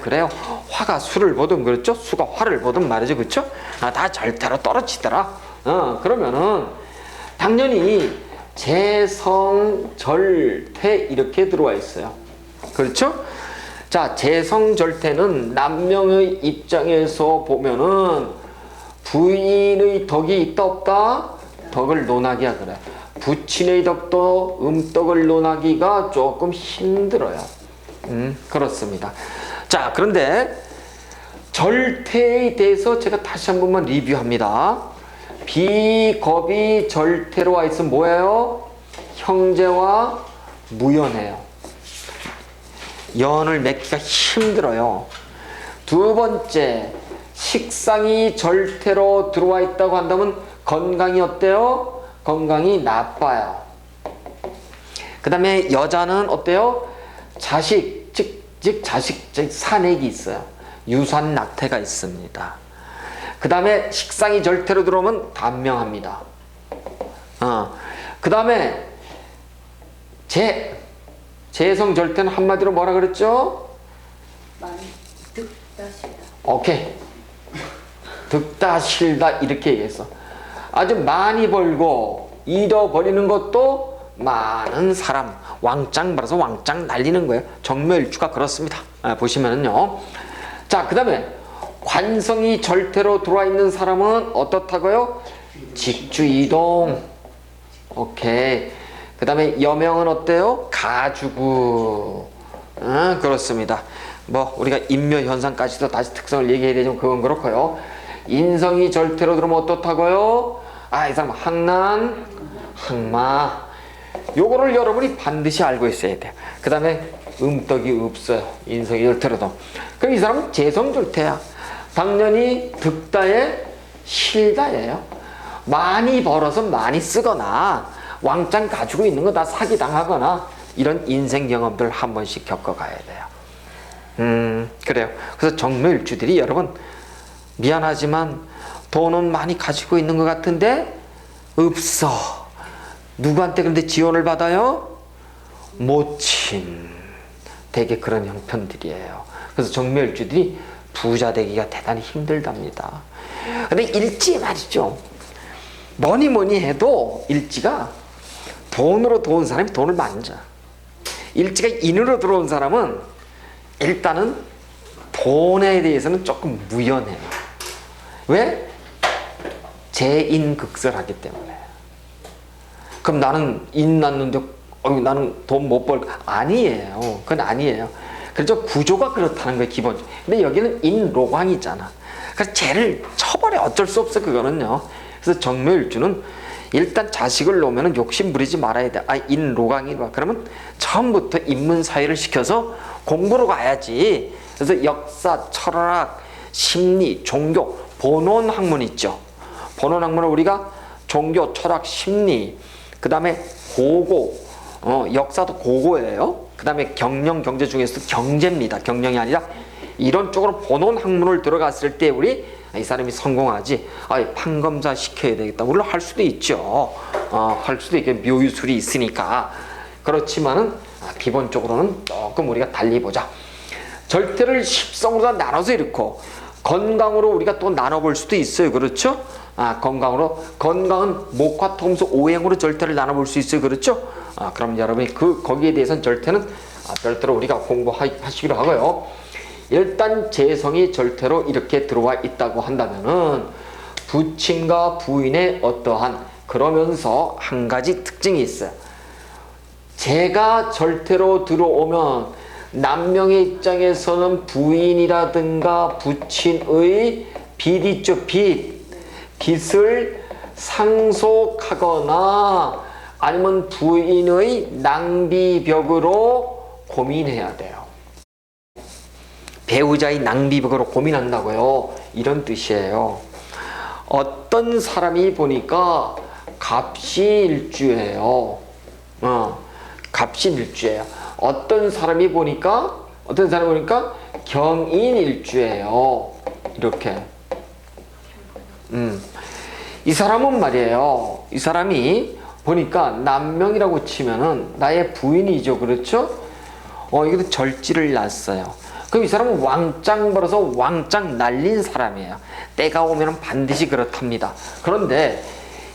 그래요. 화가 수를 보든 그렇죠? 수가 화를 보든 말이죠, 그렇죠? 다 절대로 떨어지더라. 그러면은 당연히 재성, 절퇴 이렇게 들어와 있어요. 그렇죠? 자, 재성, 절퇴는 남명의 입장에서 보면은 부인의 덕이 있다 없다? 덕을 논하기가 그래. 부친의 덕도 음덕을 논하기가 조금 힘들어요. 그렇습니다. 자, 그런데 절퇴에 대해서 제가 다시 한 번만 리뷰합니다. 비겁이 절퇴로 와 있으면 뭐예요? 형제와 무연해요. 연을 맺기가 힘들어요. 두 번째, 식상이 절퇴로 들어와 있다고 한다면 건강이 어때요? 건강이 나빠요. 그 다음에 여자는 어때요? 자식, 즉 산액이 있어요. 유산 낙태가 있습니다. 그 다음에 식상이 절퇴로 들어오면 단명합니다. 그 다음에 재성 절퇴는 한마디로 뭐라 그랬죠? 많이 득다 실다. 오케이. 득다 실다 이렇게 얘기했어. 아주 많이 벌고 잃어버리는 것도 많은 사람, 왕짱 벌어서 왕짱 날리는 거예요. 정묘일주가 그렇습니다. 보시면은요. 자, 그 다음에 관성이 절퇴로 들어와 있는 사람은 어떻다고요? 직주이동. 오케이. 그 다음에 여명은 어때요? 가주구. 그렇습니다. 뭐 우리가 인묘현상까지도 다시 특성을 얘기해야 되지만 그건 그렇고요. 인성이 절퇴로 들어오면 어떻다고요? 이 사람 항난, 항마. 요거를 여러분이 반드시 알고 있어야 돼요. 그 다음에 음덕이 없어요. 인성이 절퇴로도. 그럼 이 사람은 재성절퇴야. 당연히 득다의 실다예요. 많이 벌어서 많이 쓰거나 왕창 가지고 있는 거 다 사기당하거나 이런 인생 경험들 한 번씩 겪어가야 돼요. 그래요. 그래서 정묘일주들이 여러분 미안하지만 돈은 많이 가지고 있는 것 같은데 없어. 누구한테 근데 지원을 받아요? 모친. 되게 그런 형편들이에요. 그래서 정묘일주들이 부자 되기가 대단히 힘들답니다. 근데 일지 말이죠. 뭐니 해도 일지가 돈으로 들어온 사람이 돈을 만져. 일지가 인으로 들어온 사람은 일단은 돈에 대해서는 조금 무연해요. 왜? 재인극설하기 때문에. 그럼 나는 인 났는데 나는 돈 못 벌. 아니에요. 그건 아니에요. 그래서 구조가 그렇다는 거예요, 기본적으로. 근데 여기는 인로광이잖아. 그래서 쟤를 쳐버려. 어쩔 수 없어, 그거는요. 그래서 정묘일주는 일단 자식을 놓으면 욕심 부리지 말아야 돼. 인로광이라. 그러면 처음부터 인문사회를 시켜서 공부로 가야지. 그래서 역사, 철학, 심리, 종교, 본원학문 있죠. 본원학문을 우리가 종교, 철학, 심리, 그 다음에 고고, 역사도 고고예요. 그 다음에 경영, 경제 중에서도 경제입니다. 경영이 아니라 이런 쪽으로 본원 학문을 들어갔을 때 우리 이 사람이 성공하지. 판검사 시켜야 되겠다. 물론 할 수도 있죠. 할 수도 있게 묘유술이 있으니까. 그렇지만은 기본적으로는 조금 우리가 달리 보자. 절대를 십성으로 나눠서 이렇고 건강으로 우리가 또 나눠볼 수도 있어요. 그렇죠? 건강으로. 건강은 목화 통수 오행으로 절대를 나눠볼 수 있어요. 그렇죠? 그럼 여러분이 거기에 대해서는 절대는 별도로 우리가 공부하시기로 하고요. 일단 재성이 절대로 이렇게 들어와 있다고 한다면은 부친과 부인의 어떠한 그러면서 한 가지 특징이 있어요. 재가 절대로 들어오면 남명의 입장에서는 부인이라든가 부친의 빚 있죠. 빚을 상속하거나 아니면 부인의 낭비벽으로 고민해야 돼요. 배우자의 낭비벽으로 고민한다고요. 이런 뜻이에요. 어떤 사람이 보니까 갑신일주예요. 갑신일주예요. 어떤 사람이 보니까 경인일주예요. 이렇게. 이 사람은 말이에요. 이 사람이 보니까 남명이라고 치면은 나의 부인이죠. 그렇죠? 이것도 절지를 났어요. 그럼 이 사람은 왕짱 벌어서 왕짱 날린 사람이에요. 때가 오면 반드시 그렇답니다. 그런데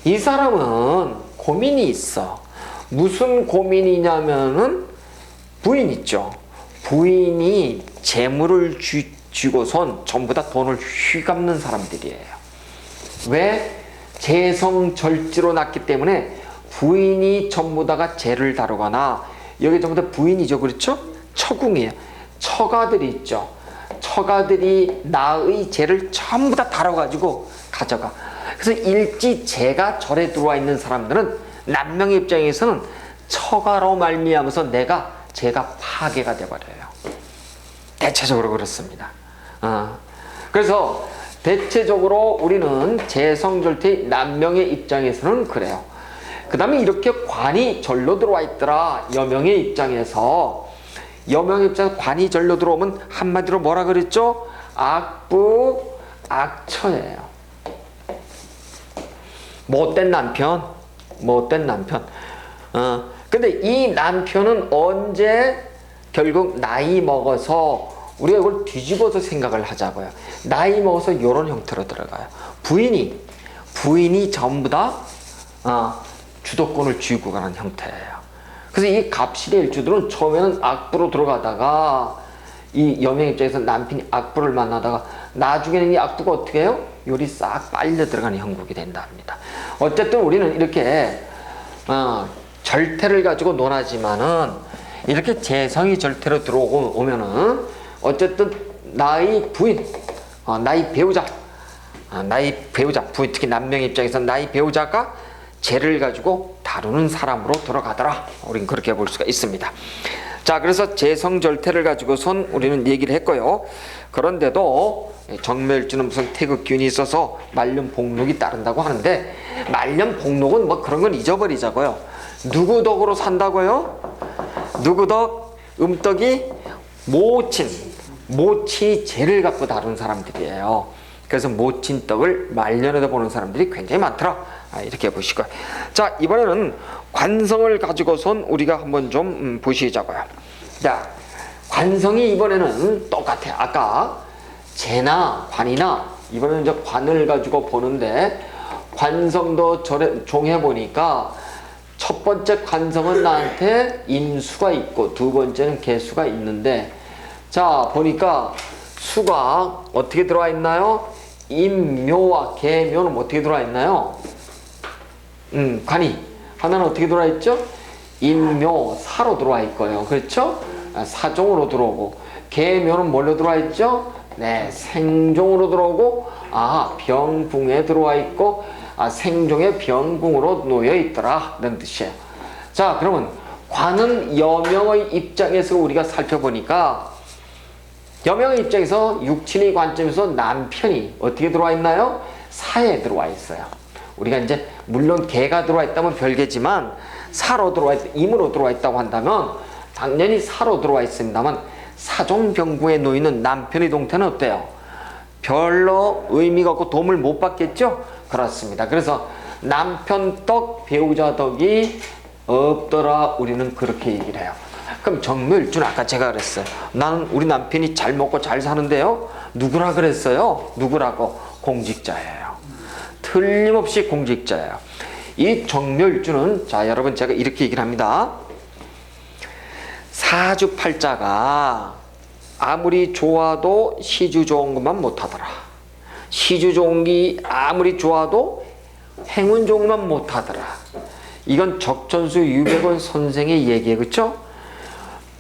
이 사람은 고민이 있어. 무슨 고민이냐면은 부인 있죠. 부인이 재물을 쥐고선 전부 다 돈을 휘감는 사람들이에요. 왜? 재성절지로 났기 때문에 부인이 전부 다가 재를 다루거나 여기 전부 다 부인이죠. 그렇죠? 처궁이에요. 처가들이 있죠. 처가들이 나의 재를 전부 다 다뤄가지고 가져가. 그래서 일지 재가 절에 들어와 있는 사람들은 남명의 입장에서는 처가로 말미암아서 재가 파괴가 돼버려요. 대체적으로 그렇습니다. 그래서 대체적으로 우리는 재성절퇴 남명의 입장에서는 그래요. 그 다음에 이렇게 관이 절로 들어와 있더라. 여명의 입장에서 관이 절로 들어오면 한마디로 뭐라 그랬죠? 악부 악처예요. 못된 남편. 근데 이 남편은 언제 결국 나이 먹어서 우리가 이걸 뒤집어서 생각을 하자고요. 나이 먹어서 이런 형태로 들어가요. 부인이 전부 다 주도권을 쥐고 가는 형태예요. 그래서 이 갑신의 일주들은 처음에는 악부로 들어가다가 이 여명 입장에서 남편이 악부를 만나다가 나중에는 이 악부가 어떻게 해요? 요리 싹 빨려 들어가는 형국이 된다 합니다. 어쨌든 우리는 이렇게 절태를 가지고 논하지만은 이렇게 재성이 절태로 들어오면은 어쨌든 나의 부인, 나의 배우자, 부인, 특히 남명 입장에서 나의 배우자가 재를 가지고 다루는 사람으로 들어가더라. 우리는 그렇게 볼 수가 있습니다. 자, 그래서 재성절태를 가지고선 우리는 얘기를 했고요. 그런데도 정묘일주는 무슨 태극균이 있어서 말년복록이 따른다고 하는데 말년복록은 뭐 그런 건 잊어버리자고요. 누구 덕으로 산다고요? 누구 덕? 음덕이 모친이 재를 갖고 다룬 사람들이에요. 그래서 모친떡을 말년에도 보는 사람들이 굉장히 많더라. 이렇게 보시고요. 자, 이번에는 관성을 가지고선 우리가 한번 좀 보시자고요. 자, 관성이 이번에는 똑같아요. 아까 재나 관이나 이번에는 이제 관을 가지고 보는데 관성도 종해 보니까 첫 번째 관성은 나한테 임수가 있고 두 번째는 개수가 있는데, 자 보니까 수가 어떻게 들어와 있나요? 임묘와 개묘는 어떻게 들어와 있나요? 관이 하나는 어떻게 들어와 있죠? 임묘 사로 들어와 있고요. 그렇죠? 사종으로 들어오고, 개묘는 뭘로 들어와 있죠? 네, 생종으로 들어오고, 병궁에 들어와 있고, 생종의 병궁으로 놓여 있더라, 이런 뜻이에요. 자, 그러면 관은 여명의 입장에서 우리가 살펴보니까, 여명의 입장에서 육친의 관점에서 남편이 어떻게 들어와 있나요? 사에 들어와 있어요. 우리가 이제 물론 개가 들어와 있다면 별개지만 사로 들어와 임으로 들어와 있다고 한다면 당연히 사로 들어와 있습니다만 사종병궁에 놓이는 남편의 동태는 어때요? 별로 의미가 없고 도움을 못 받겠죠? 그렇습니다. 그래서 남편 덕 배우자 덕이 없더라 우리는 그렇게 얘기를 해요. 그럼 정묘일주는 아까 제가 그랬어요. 나는 우리 남편이 잘 먹고 잘 사는데요. 누구라 그랬어요? 누구라고? 공직자예요. 틀림없이 공직자예요. 이 정묘일주는 자 여러분 제가 이렇게 얘기를 합니다. 사주팔자가 아무리 좋아도 시주 좋은 것만 못하더라. 시주 좋은 게 아무리 좋아도 행운 좋은 것만 못하더라. 이건 적천수 유백원 선생의 얘기예요. 그렇죠?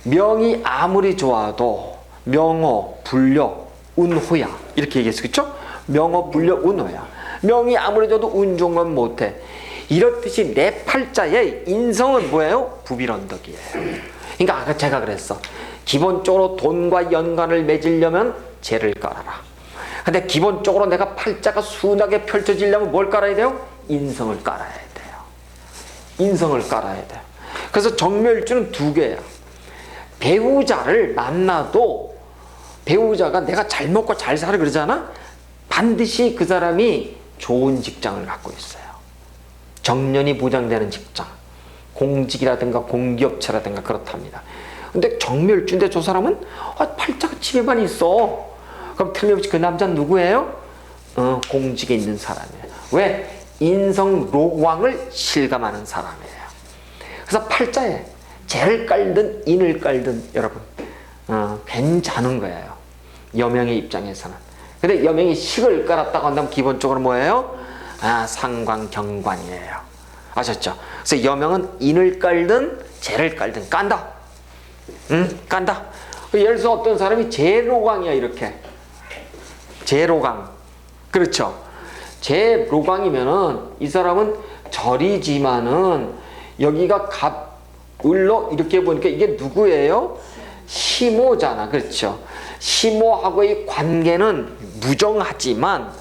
명이 아무리 좋아도 명호, 불려, 운호야 이렇게 얘기했어요. 그렇죠? 명호, 불려, 운호야. 명이 아무리 좋아도 운 좋은 건 못해. 이렇듯이 내 팔자의 인성은 뭐예요? 부비런덕이에요. 그러니까 아까 제가 그랬어. 기본적으로 돈과 연관을 맺으려면 재를 깔아라. 근데 기본적으로 내가 팔자가 순하게 펼쳐지려면 뭘 깔아야 돼요? 인성을 깔아야 돼요. 인성을 깔아야 돼요. 그래서 정묘일주는 두 개야. 배우자를 만나도 배우자가 내가 잘 먹고 잘 살아 그러잖아? 반드시 그 사람이 좋은 직장을 갖고 있어요. 정년이 보장되는 직장. 공직이라든가 공기업체라든가 그렇답니다. 근데 정묘일주인데 저 사람은 팔자가 집에만 있어. 그럼 틀림없이 그 남자는 누구예요? 공직에 있는 사람이에요. 왜? 인성록왕을 실감하는 사람이에요. 그래서 팔자에 재를 깔든 인을 깔든 여러분 괜찮은 거예요. 여명의 입장에서는. 근데 여명이 식을 깔았다고 한다면 기본적으로 뭐예요? 상관경관이에요. 아셨죠? 그래서 여명은 인을 깔든 재를 깔든 깐다. 깐다. 예를 들어서 어떤 사람이 재로강이야 이렇게. 재로강. 그렇죠. 재로강이면은 이 사람은 절이지만은 여기가 갑을로 이렇게 보니까 이게 누구예요? 시모잖아. 그렇죠. 시모하고의 관계는 무정하지만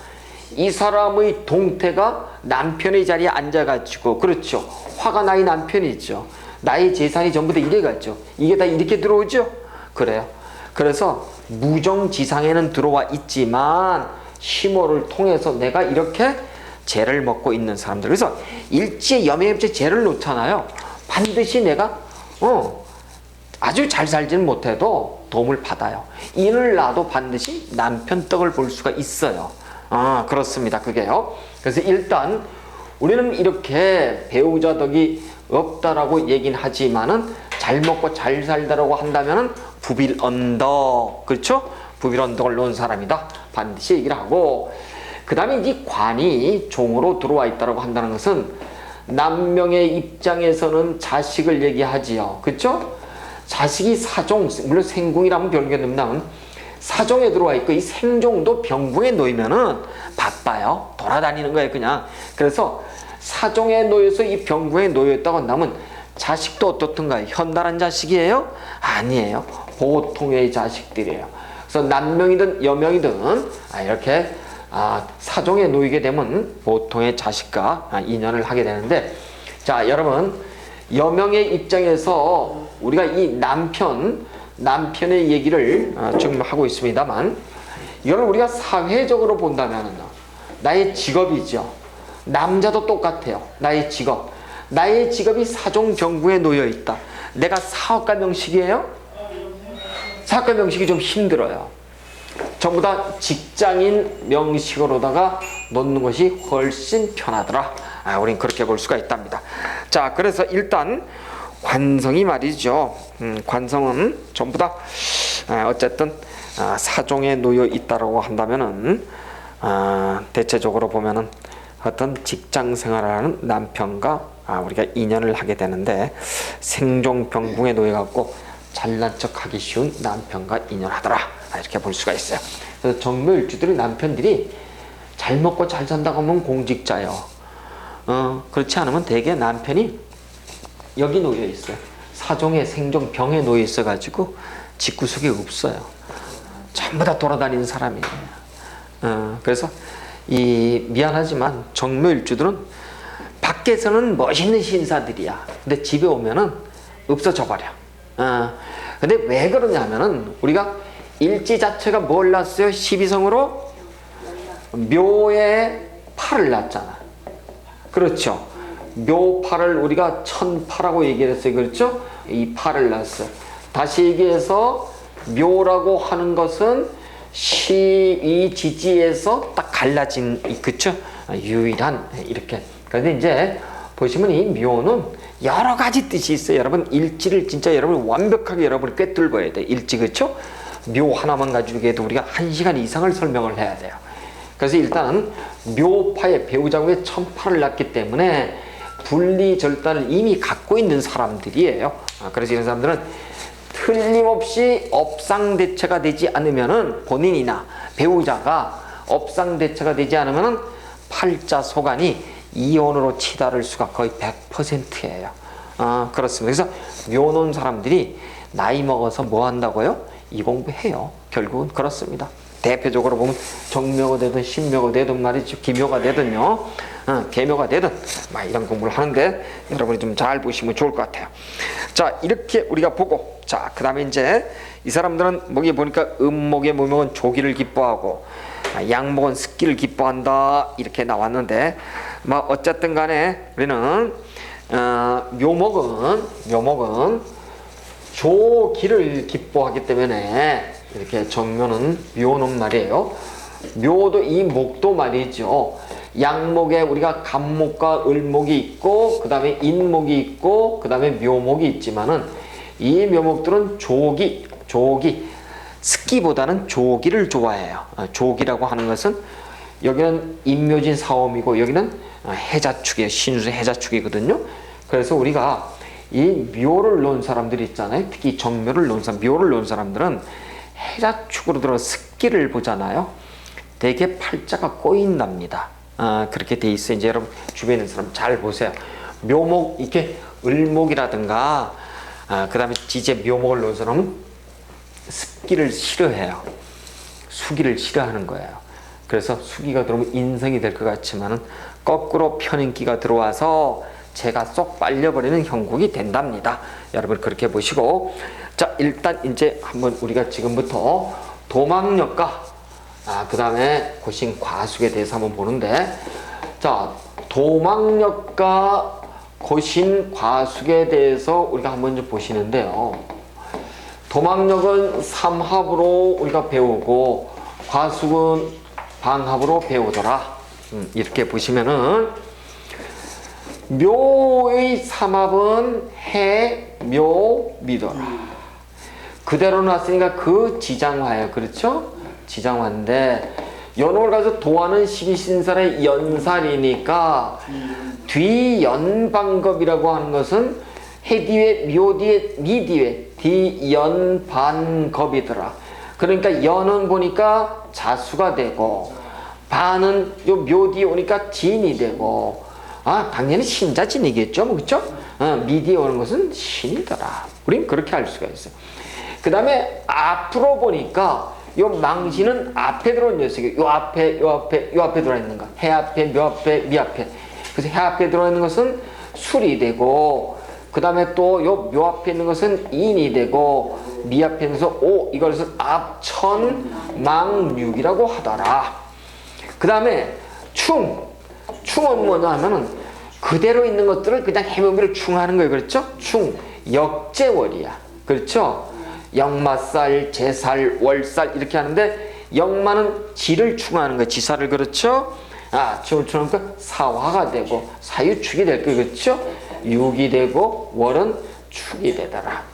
이 사람의 동태가 남편의 자리에 앉아가지고 그렇죠. 화가 나의 남편이죠. 나의 재산이 전부 다 이래갔죠. 이게 다 이렇게 들어오죠. 그래요. 그래서 무정지상에는 들어와 있지만 시모를 통해서 내가 이렇게 재를 먹고 있는 사람들. 그래서 일지에 여명입지에 재를 놓잖아요. 반드시 내가 아주 잘 살지는 못해도 도움을 받아요. 인을 놔도 반드시 남편 떡을 볼 수가 있어요. 그렇습니다. 그게요. 그래서 일단 우리는 이렇게 배우자 덕이 없다라고 얘기는 하지만은 잘 먹고 잘 살다라고 한다면은 부빌언덕, 그렇죠? 부빌언덕을 놓은 사람이다. 반드시 얘기를 하고, 그 다음에 이 관이 종으로 들어와 있다라고 한다는 것은 남명의 입장에서는 자식을 얘기하지요. 그렇죠? 자식이 사종, 물론 생궁이라면 별개입니다만 사종에 들어와 있고 이 생종도 병궁에 놓이면은 바빠요. 돌아다니는 거예요, 그냥. 그래서 사종에 놓여서 이 병궁에 놓여있다고 한다면 자식도 어떻든가요? 현달한 자식이에요? 아니에요. 보통의 자식들이에요. 그래서 남명이든 여명이든 이렇게 사종에 놓이게 되면 보통의 자식과 인연을 하게 되는데, 자 여러분, 여명의 입장에서 우리가 이 남편의 얘기를 지금 하고 있습니다만, 이걸 우리가 사회적으로 본다면 나의 직업이죠. 남자도 똑같아요. 나의 직업. 나의 직업이 사종병궁에 놓여 있다. 내가 사업가 명식이에요? 사업가 명식이 좀 힘들어요. 전부 다 직장인 명식으로다가 놓는 것이 훨씬 편하더라. 우린 그렇게 볼 수가 있답니다. 자, 그래서 일단 관성이 말이죠. 관성은 전부 다 어쨌든 사종에 놓여 있다라고 한다면은 대체적으로 보면은 어떤 직장 생활을 하는 남편과 우리가 인연을 하게 되는데, 생종병궁에 놓여갖고 잘난 척하기 쉬운 남편과 인연하더라, 이렇게 볼 수가 있어요. 그래서 정묘일주들의 남편들이 잘 먹고 잘 산다고 하면 공직자요. 그렇지 않으면 대개 남편이 여기 놓여 있어요. 사종에 생종병에 놓여 있어가지고 집구석이 없어요. 전부 다 돌아다니는 사람이에요. 그래서 이 미안하지만 정묘일주들은 밖에서는 멋있는 신사들이야. 근데 집에 오면은 없어져 버려. 근데 왜 그러냐면은 우리가 일지 자체가 뭘 낳았어요? 12성으로 묘에 팔을 낳았잖아. 그렇죠. 묘팔을 우리가 천파라고 얘기를 했어요. 그렇죠? 이 팔을 낳았어. 다시 얘기해서 묘라고 하는 것은 시위지지에서 딱 갈라진, 그쵸? 유일한, 이렇게. 그런데 이제 보시면 이 묘는 여러 가지 뜻이 있어요. 여러분 일지를 진짜 여러분 완벽하게 여러분이 꿰뚫어야 돼. 일지, 그쵸? 묘 하나만 가지고 해도 우리가 1시간 이상을 설명을 해야 돼요. 그래서 일단 묘파의 배우자의 천파를 낳기 때문에 분리절단을 이미 갖고 있는 사람들이에요. 그래서 이런 사람들은 틀림없이 업상대체가 되지 않으면은 본인이나 배우자가 업상대체가 되지 않으면은 팔자소관이 이혼으로 치달을 수가 거의 100%예요. 그렇습니다. 그래서 묘놓은 사람들이 나이 먹어서 뭐 한다고요? 이 공부해요. 결국은 그렇습니다. 대표적으로 보면 정묘가 되든 신묘가 되든 말이죠. 기묘가 되든요. 계묘가 되든 막 이런 공부를 하는데 여러분이 좀 잘 보시면 좋을 것 같아요. 자, 이렇게 우리가 보고, 자, 그 다음에 이제 이 사람들은 목에 보니까 음목의 무명은 조기를 기뻐하고 양목은 습기를 기뻐한다 이렇게 나왔는데, 뭐 어쨌든 간에 우리는 묘목은 조기를 기뻐하기 때문에 이렇게 정묘는 묘는 말이에요. 묘도 이 목도 말이죠. 양목에 우리가 간목과 을목이 있고 그 다음에 인목이 있고 그 다음에 묘목이 있지만은 이 묘목들은 조기 습기보다는 조기를 좋아해요. 조기라고 하는 것은 여기는 인묘진 사오미고 여기는 해자축이에요. 신수 해자축이거든요. 그래서 우리가 이 묘를 놓은 사람들이 있잖아요. 특히 정묘를 놓은 사람, 묘를 놓은 사람들은 해자축으로 들어 습기를 보잖아요. 되게 팔자가 꼬인답니다. 그렇게 돼 있어요. 이제 여러분 주변에 있는 사람 잘 보세요. 묘목 이렇게 을목이라든가 그 다음에 지제 묘목을 놓은 사람은 습기를 싫어해요. 수기를 싫어하는 거예요. 그래서 수기가 들어오면 인성이 될 것 같지만은 거꾸로 편인기가 들어와서 제가 쏙 빨려버리는 형국이 된답니다. 여러분 그렇게 보시고, 자, 일단 이제 한번 우리가 지금부터 도망역과 그 다음에 고신 과숙에 대해서 한번 보는데, 자, 도망역과 고신 과숙에 대해서 우리가 한번 좀 보시는데요. 도망역은 삼합으로 우리가 배우고 과숙은 방합으로 배우더라. 이렇게 보시면은 묘의 삼합은 해, 묘, 미더라. 그대로 놨으니까 그 지장화예요. 그렇죠? 지장화인데 연옥을 가서 도하는 12신살의 연살이니까 뒤연반겁이라고 하는 것은 해 뒤에 묘 뒤에 미 뒤에 뒤연반겁이더라. 그러니까 연은 보니까 자수가 되고 반은 요 묘 뒤에 오니까 진이 되고 당연히 신자진이겠죠. 뭐, 그쵸? 미디에 오는 것은 신이더라. 우린 그렇게 알 수가 있어요. 그 다음에 앞으로 보니까 요 망신은 앞에 들어온 녀석이에요. 요 앞에 들어있는 거. 해 앞에, 묘 앞에, 미 앞에. 그래서 해 앞에 들어있는 것은 술이 되고, 그 다음에 또 요 묘 앞에 있는 것은 인이 되고, 미 앞에 있는 것은 이것을 앞천망육이라고 하더라. 그 다음에 충은 뭐냐 하면은 그대로 있는 것들을 그냥 해묘미를 충하는 거예요. 그렇죠? 역제월이야. 그렇죠? 역마살, 제살, 월살 이렇게 하는데 역마는 지를 충하는 거예요. 지살을. 그렇죠? 충을 충하니까 사화가 되고 사유축이 될 거예요. 그렇죠? 육이 되고 월은 축이 되더라.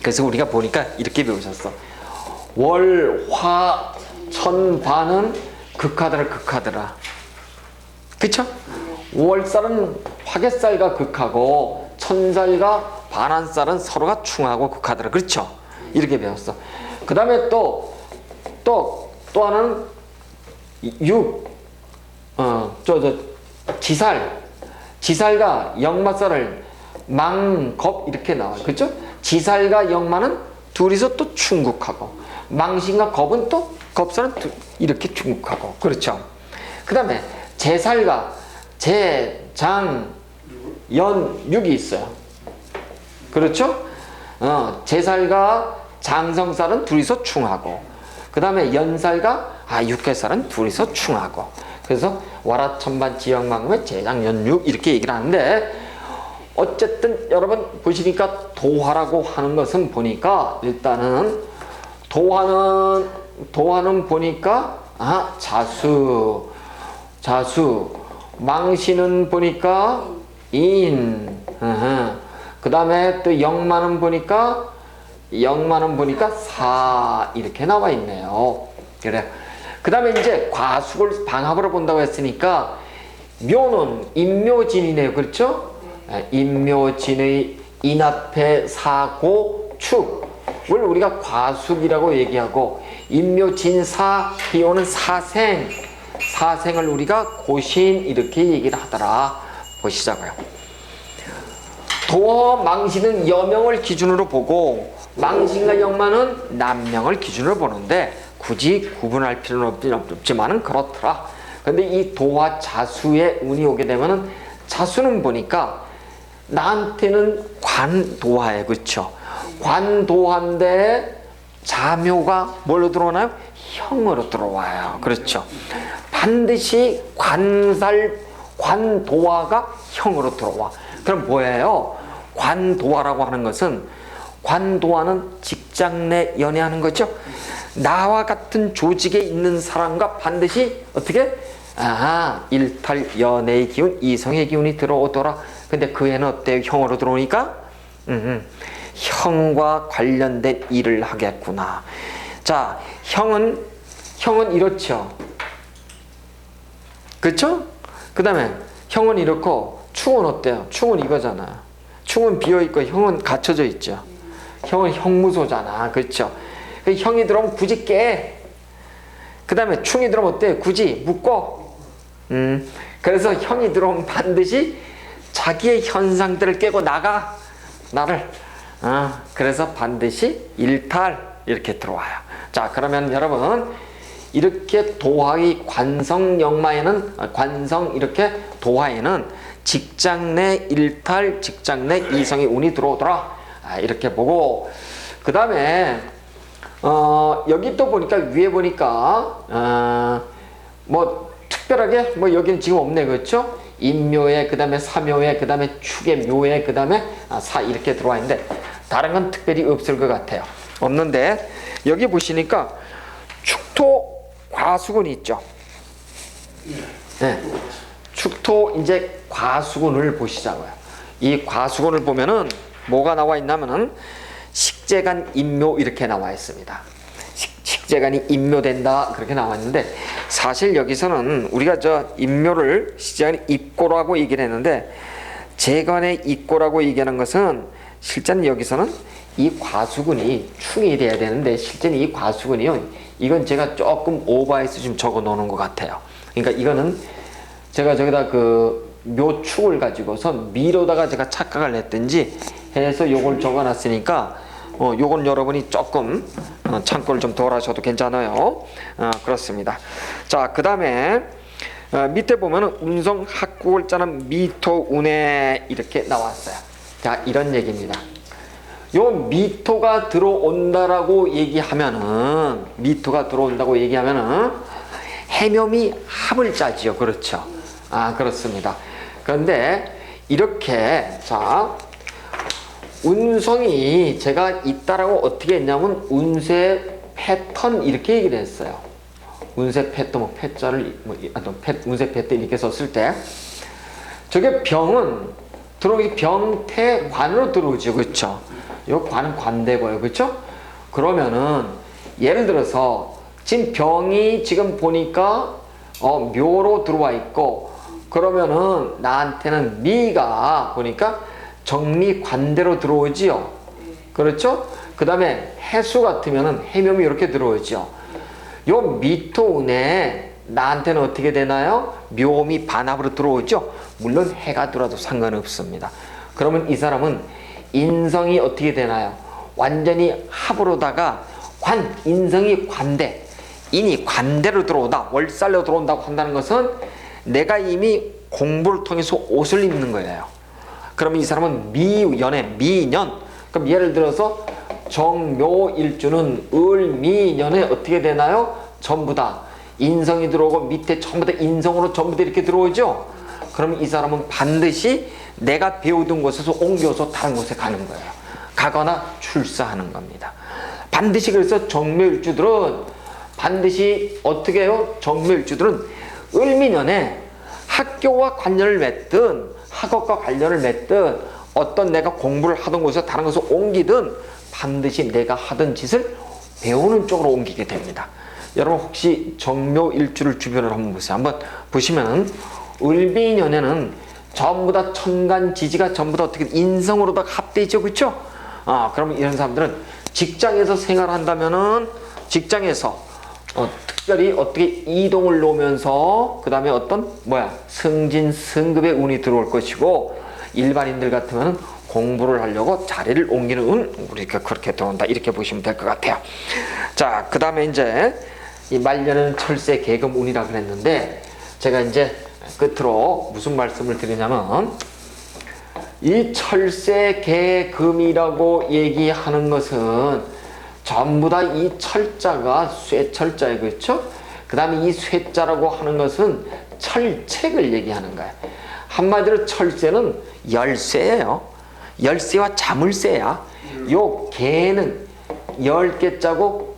그래서 우리가 보니까 이렇게 배우셨어. 월, 화, 천, 반은 극하더라. 그쵸? 월살은 화개살과 극하고 천살과 반한살은 서로가 충하고 극하더라. 그렇죠? 이렇게 배웠어. 그 다음에 또 하나는 지살과 역마살을 망겁 이렇게 나와요. 그렇죠? 지살과 역마는 둘이서 또 충국하고 망신과 겁은 또 겁살은 이렇게 충국하고. 그렇죠? 그 다음에 제살과 제장 연육이 있어요. 그렇죠? 제살과 장성살은 둘이서 충하고, 그 다음에 연살과 육해살은 둘이서 충하고. 그래서 와라천반 지역만금의 제장 연육 이렇게 얘기를 하는데, 어쨌든 여러분 보시니까 도화라고 하는 것은 보니까 일단은 도화는 보니까 자수, 망신은 보니까 인, 그 다음에 또 영만은 보니까 사 이렇게 나와 있네요. 그래. 그 다음에 이제 과숙을 방합으로 본다고 했으니까 묘는 인묘진이네요. 그렇죠? 인묘진의 인 앞에 사고 축을 우리가 과숙이라고 얘기하고, 인묘진사 비오는 사생을 우리가 고신 이렇게 얘기를 하더라. 보시자고요. 도와 망신은 여명을 기준으로 보고, 망신과 영만은 남명을 기준으로 보는데 굳이 구분할 필요는 없지만은 그렇더라. 근데 이 도와 자수에 운이 오게 되면은, 자수는 보니까 나한테는 관도화에, 그렇죠? 관도화인데 자묘가 뭘로 들어오나요? 형으로 들어와요. 그렇죠? 반드시 관도화가 형으로 들어와. 그럼 뭐예요? 관도화라고 하는 것은, 관도화는 직장 내 연애하는 거죠. 나와 같은 조직에 있는 사람과 반드시 어떻게? 일탈 연애의 기운, 이성의 기운이 들어오더라. 근데 그 애는 어때요? 형으로 들어오니까 형과 관련된 일을 하겠구나. 자, 형은 이렇죠. 그렇죠? 그 다음에 형은 이렇고, 충은 어때요? 충은 이거잖아. 충은 비어있고 형은 갇혀져 있죠. 형은 형무소잖아. 그렇죠? 형이 들어오면 굳이 깨. 그 다음에 충이 들어오면 어때? 굳이 묶어. 그래서 형이 들어오면 반드시 자기의 현상들을 깨고 나를. 그래서 반드시 일탈 이렇게 들어와요. 자, 그러면 여러분 이렇게 도화의 관성 이렇게 도화에는 직장 내 일탈, 직장 내 이성의 운이 들어오더라. 이렇게 보고, 그 다음에 여기 또 보니까 위에 보니까 뭐 특별하게 뭐 여기는 지금 없네. 그렇죠? 인묘에, 그 다음에 사묘에, 그 다음에 축의 묘에, 그 다음에 사 이렇게 들어와 있는데 다른 건 특별히 없을 것 같아요. 없는데 여기 보시니까 축토 과수군이 있죠. 네. 축토 이제 과수군을 보시자고요. 이 과수군을 보면은 뭐가 나와 있냐면은 식재간 인묘 이렇게 나와 있습니다. 식재간이 인묘된다 그렇게 나와 있는데, 사실 여기서는 우리가 인묘를 식재간이 입고라고 얘기를 했는데, 재간의 입고라고 얘기하는 것은 실제는 여기서는 이 과수군이 충이 돼야 되는데, 실제는 이 과수군이요, 이건 제가 조금 오버해서 좀 적어 놓는 것 같아요. 그러니까 이거는 제가 저기다 그 묘축을 가지고서 미로다가 제가 착각을 했든지 해서 요걸 적어 놨으니까 요건 여러분이 조금 참고를 좀 덜 하셔도 괜찮아요. 그렇습니다. 자, 그 다음에 밑에 보면은 운성 합국을 짜는 미토운에 이렇게 나왔어요. 자, 이런 얘기입니다. 요 미토가 들어온다라고 얘기하면은, 해묘미 합을 짜지요. 그렇죠? 그렇습니다. 그런데 이렇게, 자, 운성이 제가 있다라고 어떻게 했냐면 운세 패턴 이렇게 얘기를 했어요. 운세 패턴, 패자를 운세 패턴 이렇게 썼을 때, 저게 병은 들어오기 병태관으로 들어오죠. 그렇죠? 요 관은 관대고요. 그렇죠? 그러면은 예를 들어서 지금 병이 지금 보니까 묘로 들어와 있고, 그러면은 나한테는 미가 보니까 정미관대로 들어오지요. 그렇죠? 그 다음에 해수 같으면은 해묘미 이렇게 들어오죠. 요 미토운에 나한테는 어떻게 되나요? 묘미 반합으로 들어오죠. 물론 해가 들어와도 상관없습니다. 그러면 이 사람은 인성이 어떻게 되나요? 완전히 합으로다가 인성이 관대, 인이 관대로 들어오다, 월살로 들어온다고 한다는 것은 내가 이미 공부를 통해서 옷을 입는 거예요. 그러면 이 사람은 미연에 미년. 그럼 예를 들어서 정묘일주는 을미년에 어떻게 되나요? 전부 다 인성이 들어오고 밑에 전부 다 인성으로 전부 다 이렇게 들어오죠. 그럼 이 사람은 반드시 내가 배우던 곳에서 옮겨서 다른 곳에 가는 거예요. 가거나 출사하는 겁니다. 반드시. 그래서 정묘일주들은 반드시 어떻게 해요? 정묘일주들은 을미년에 학교와 관련을 맺든 학업과 관련을 맺든 어떤 내가 공부를 하던 곳에서 다른 곳으로 옮기든 반드시 내가 하던 짓을 배우는 쪽으로 옮기게 됩니다. 여러분 혹시 정묘일주를 주변으로 한번 보세요. 한번 보시면은 을미년에는 전부 다 천간지지가 전부 다 어떻게 인성으로 다 합되죠, 그렇죠? 그러면 이런 사람들은 직장에서 생활한다면은 직장에서 특별히 어떻게 이동을 놓으면서 그 다음에 어떤 승진 승급의 운이 들어올 것이고, 일반인들 같으면 공부를 하려고 자리를 옮기는 운, 우리가 그렇게 들어온다, 이렇게 보시면 될 것 같아요. 자, 그 다음에 이제 이 말년은 철새 계금 운이라 그랬는데, 제가 이제 끝으로 무슨 말씀을 드리냐면, 이 철새 계금이라고 얘기하는 것은 전부 다 이 철자가 쇠철자예요, 그렇죠? 그 다음에 이 쇠자라고 하는 것은 철책을 얘기하는 거예요. 한마디로 철새는 열쇠예요. 열쇠와 자물쇠야. 요 개는 10개 짜고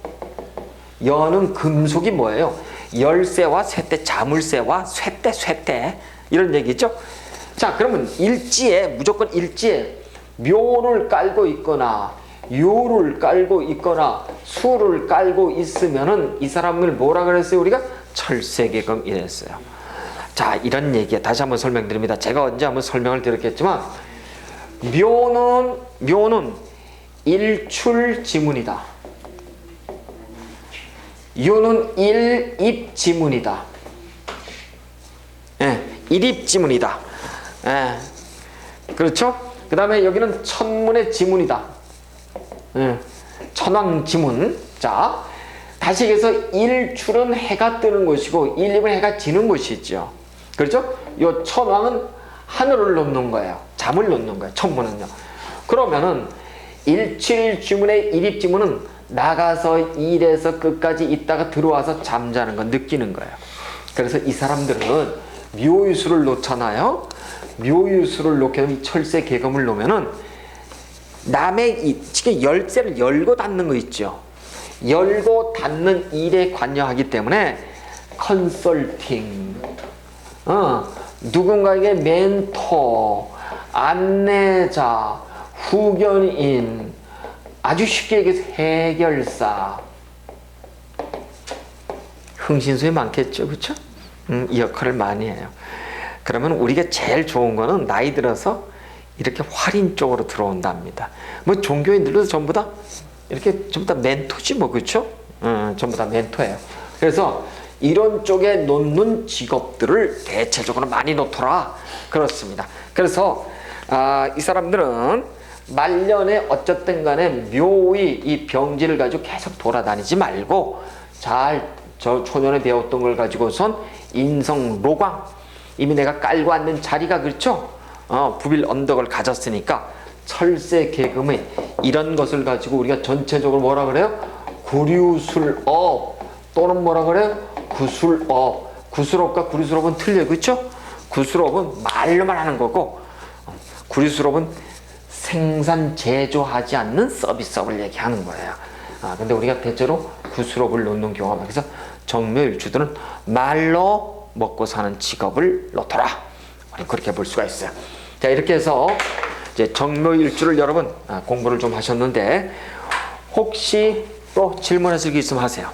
여는 금속이 뭐예요? 열쇠와 쇠대, 자물쇠와 쇠대 이런 얘기죠. 자, 그러면 일지에, 무조건 일지에 묘를 깔고 있거나 요를 깔고 있거나 수를 깔고 있으면은 이 사람을 뭐라 그랬어요? 우리가 철새계금 이랬어요. 자, 이런 얘기 다시 한번 설명드립니다. 제가 언제 한번 설명을 드렸겠지만, 묘는 일출지문이다. 요는 일입지문이다. 일입지문이다. 그렇죠? 그 다음에 여기는 천문의 지문이다. 천왕지문. 자, 다시 얘기해서 일출은 해가 뜨는 곳이고 일입은 해가 지는 곳이죠. 그렇죠? 요 천왕은 하늘을 놓는 거예요. 잠을 놓는 거예요. 천문은요. 그러면은 일출지문의 일입지문은 나가서 일에서 끝까지 있다가 들어와서 잠자는 거, 느끼는 거예요. 그래서 이 사람들은 묘유수를 놓잖아요. 묘유수를 놓게 되면 이 철새 계금을 놓으면은 남의 지금 열쇠를 열고 닫는 거 있죠. 열고 닫는 일에 관여하기 때문에 컨설팅, 누군가에게 멘토, 안내자, 후견인, 아주 쉽게 얘기해서 해결사, 흥신소에 많겠죠, 그렇죠? 이 역할을 많이 해요. 그러면 우리가 제일 좋은 거는 나이 들어서 이렇게 활인 쪽으로 들어온답니다. 뭐 종교인들도 전부 다 이렇게 전부 다 멘토지 뭐, 그렇죠? 전부 다 멘토예요. 그래서 이런 쪽에 놓는 직업들을 대체적으로 많이 놓더라, 그렇습니다. 그래서 이 사람들은 말년에 어쨌든 간에 묘의 이 병지를 가지고 계속 돌아다니지 말고 잘 저 초년에 배웠던 걸 가지고선 인성 로광, 이미 내가 깔고 앉는 자리가, 그렇죠? 부빌 언덕을 가졌으니까 철새 계금의 이런 것을 가지고 우리가 전체적으로 뭐라 그래요? 구류술업 또는 뭐라 그래요? 구술업. 구술업과 구류술업은 틀려요, 그렇죠? 구술업은 말로만 하는 거고, 구류술업은 생산 제조하지 않는 서비스업을 얘기하는 거예요. 근데 우리가 대체로 구술업을 놓는 경우가 많아서 정묘일주들은 말로 먹고 사는 직업을 놓더라, 그렇게 볼 수가 있어요. 자, 이렇게 해서 이제 정묘일주를 여러분 공부를 좀 하셨는데, 혹시 또 질문하실 게 있으면 하세요.